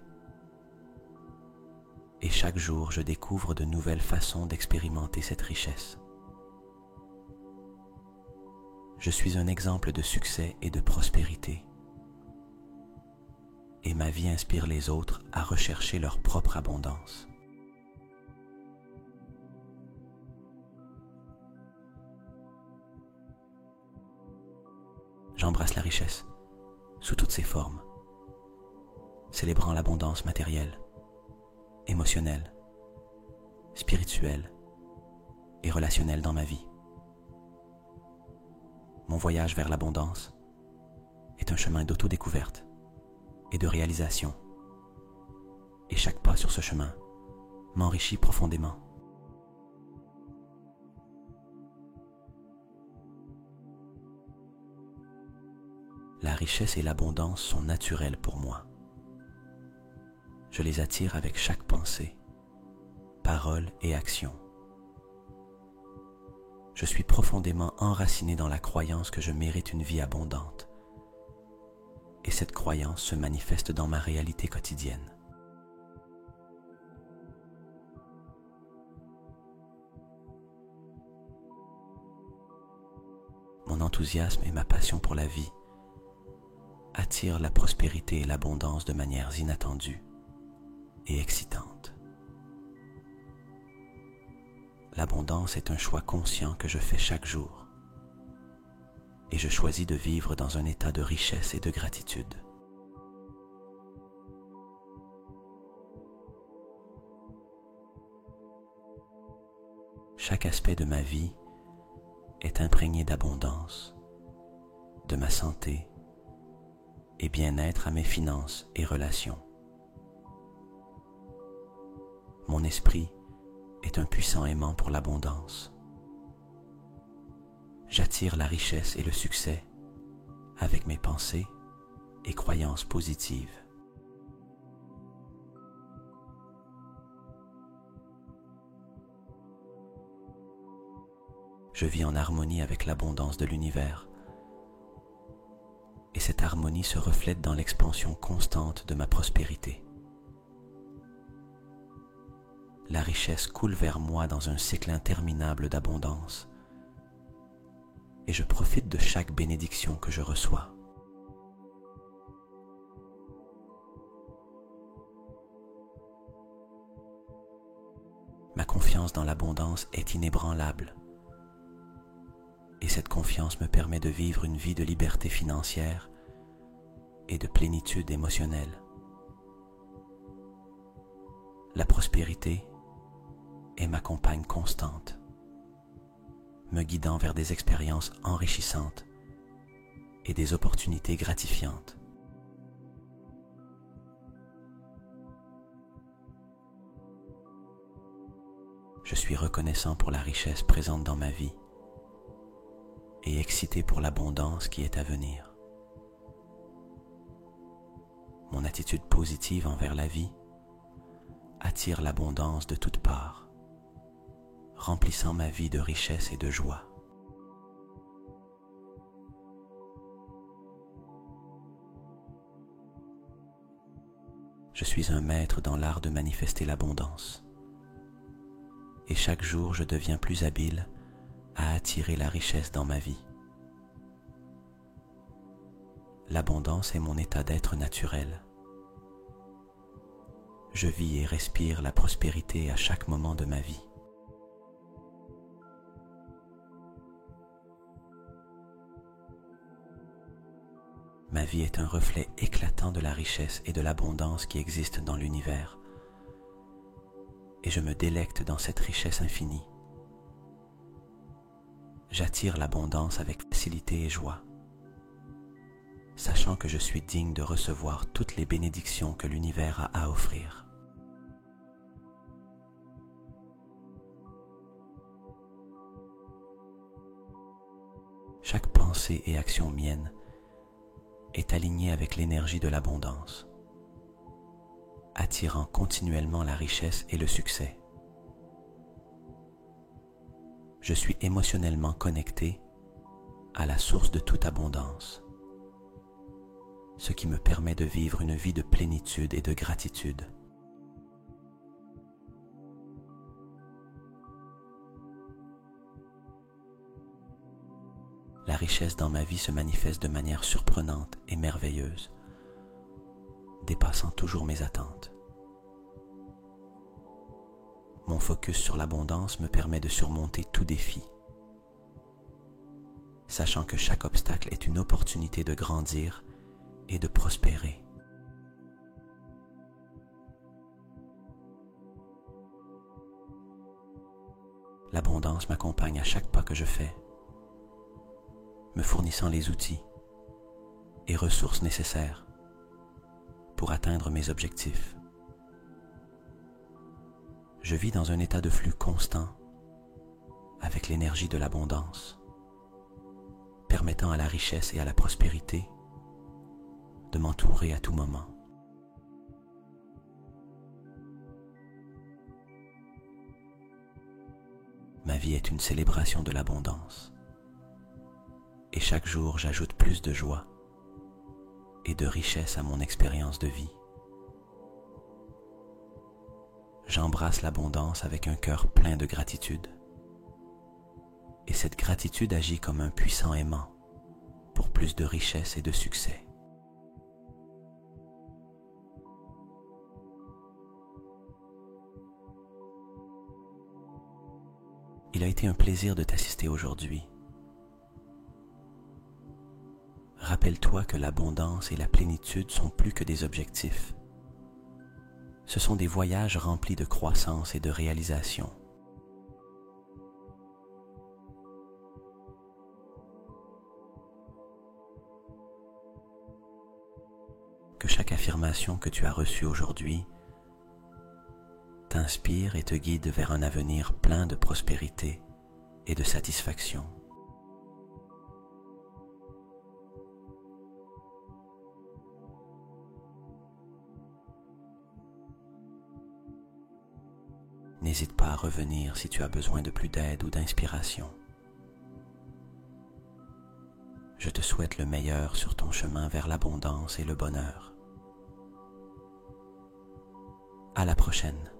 Et chaque jour, je découvre de nouvelles façons d'expérimenter cette richesse. Je suis un exemple de succès et de prospérité. Et ma vie inspire les autres à rechercher leur propre abondance. J'embrasse la richesse sous toutes ses formes, célébrant l'abondance matérielle, émotionnelle, spirituelle et relationnelle dans ma vie. Mon voyage vers l'abondance est un chemin d'autodécouverte et de réalisation. Et chaque pas sur ce chemin m'enrichit profondément. La richesse et l'abondance sont naturelles pour moi. Je les attire avec chaque pensée, parole et action. Je suis profondément enraciné dans la croyance que je mérite une vie abondante. Et cette croyance se manifeste dans ma réalité quotidienne. Mon enthousiasme et ma passion pour la vie attirent la prospérité et l'abondance de manières inattendues et excitantes. L'abondance est un choix conscient que je fais chaque jour et je choisis de vivre dans un état de richesse et de gratitude. Chaque aspect de ma vie est imprégné d'abondance, de ma santé et bien-être à mes finances et relations. Mon esprit est un puissant aimant pour l'abondance. J'attire la richesse et le succès avec mes pensées et croyances positives. Je vis en harmonie avec l'abondance de l'univers et cette harmonie se reflète dans l'expansion constante de ma prospérité. La richesse coule vers moi dans un cycle interminable d'abondance et je profite de chaque bénédiction que je reçois. Ma confiance dans l'abondance est inébranlable et cette confiance me permet de vivre une vie de liberté financière et de plénitude émotionnelle. La prospérité est ma compagne constante, me guidant vers des expériences enrichissantes et des opportunités gratifiantes. Je suis reconnaissant pour la richesse présente dans ma vie et excité pour l'abondance qui est à venir. Mon attitude positive envers la vie attire l'abondance de toutes parts, remplissant ma vie de richesse et de joie. Je suis un maître dans l'art de manifester l'abondance. Et chaque jour, je deviens plus habile à attirer la richesse dans ma vie. L'abondance est mon état d'être naturel. Je vis et respire la prospérité à chaque moment de ma vie. Ma vie est un reflet éclatant de la richesse et de l'abondance qui existent dans l'univers. Et je me délecte dans cette richesse infinie. J'attire l'abondance avec facilité et joie, sachant que je suis digne de recevoir toutes les bénédictions que l'univers a à offrir. Chaque pensée et action mienne est alignée avec l'énergie de l'abondance, attirant continuellement la richesse et le succès. Je suis émotionnellement connecté à la source de toute abondance, ce qui me permet de vivre une vie de plénitude et de gratitude. La richesse dans ma vie se manifeste de manière surprenante et merveilleuse, dépassant toujours mes attentes. Mon focus sur l'abondance me permet de surmonter tout défi, sachant que chaque obstacle est une opportunité de grandir et de prospérer. l'abondance m'accompagne à chaque pas que je fais, me fournissant les outils et ressources nécessaires pour atteindre mes objectifs. Je vis dans un état de flux constant avec l'énergie de l'abondance, permettant à la richesse et à la prospérité de m'entourer à tout moment. Ma vie est une célébration de l'abondance, et chaque jour j'ajoute plus de joie et de richesse à mon expérience de vie. J'embrasse l'abondance avec un cœur plein de gratitude, et cette gratitude agit comme un puissant aimant pour plus de richesse et de succès. Il a été un plaisir de t'assister aujourd'hui. Rappelle-toi que l'abondance et la plénitude sont plus que des objectifs. Ce sont des voyages remplis de croissance et de réalisation. Que chaque affirmation que tu as reçue aujourd'hui t'inspire et te guide vers un avenir plein de prospérité et de satisfaction. N'hésite pas à revenir si tu as besoin de plus d'aide ou d'inspiration. Je te souhaite le meilleur sur ton chemin vers l'abondance et le bonheur. À la prochaine.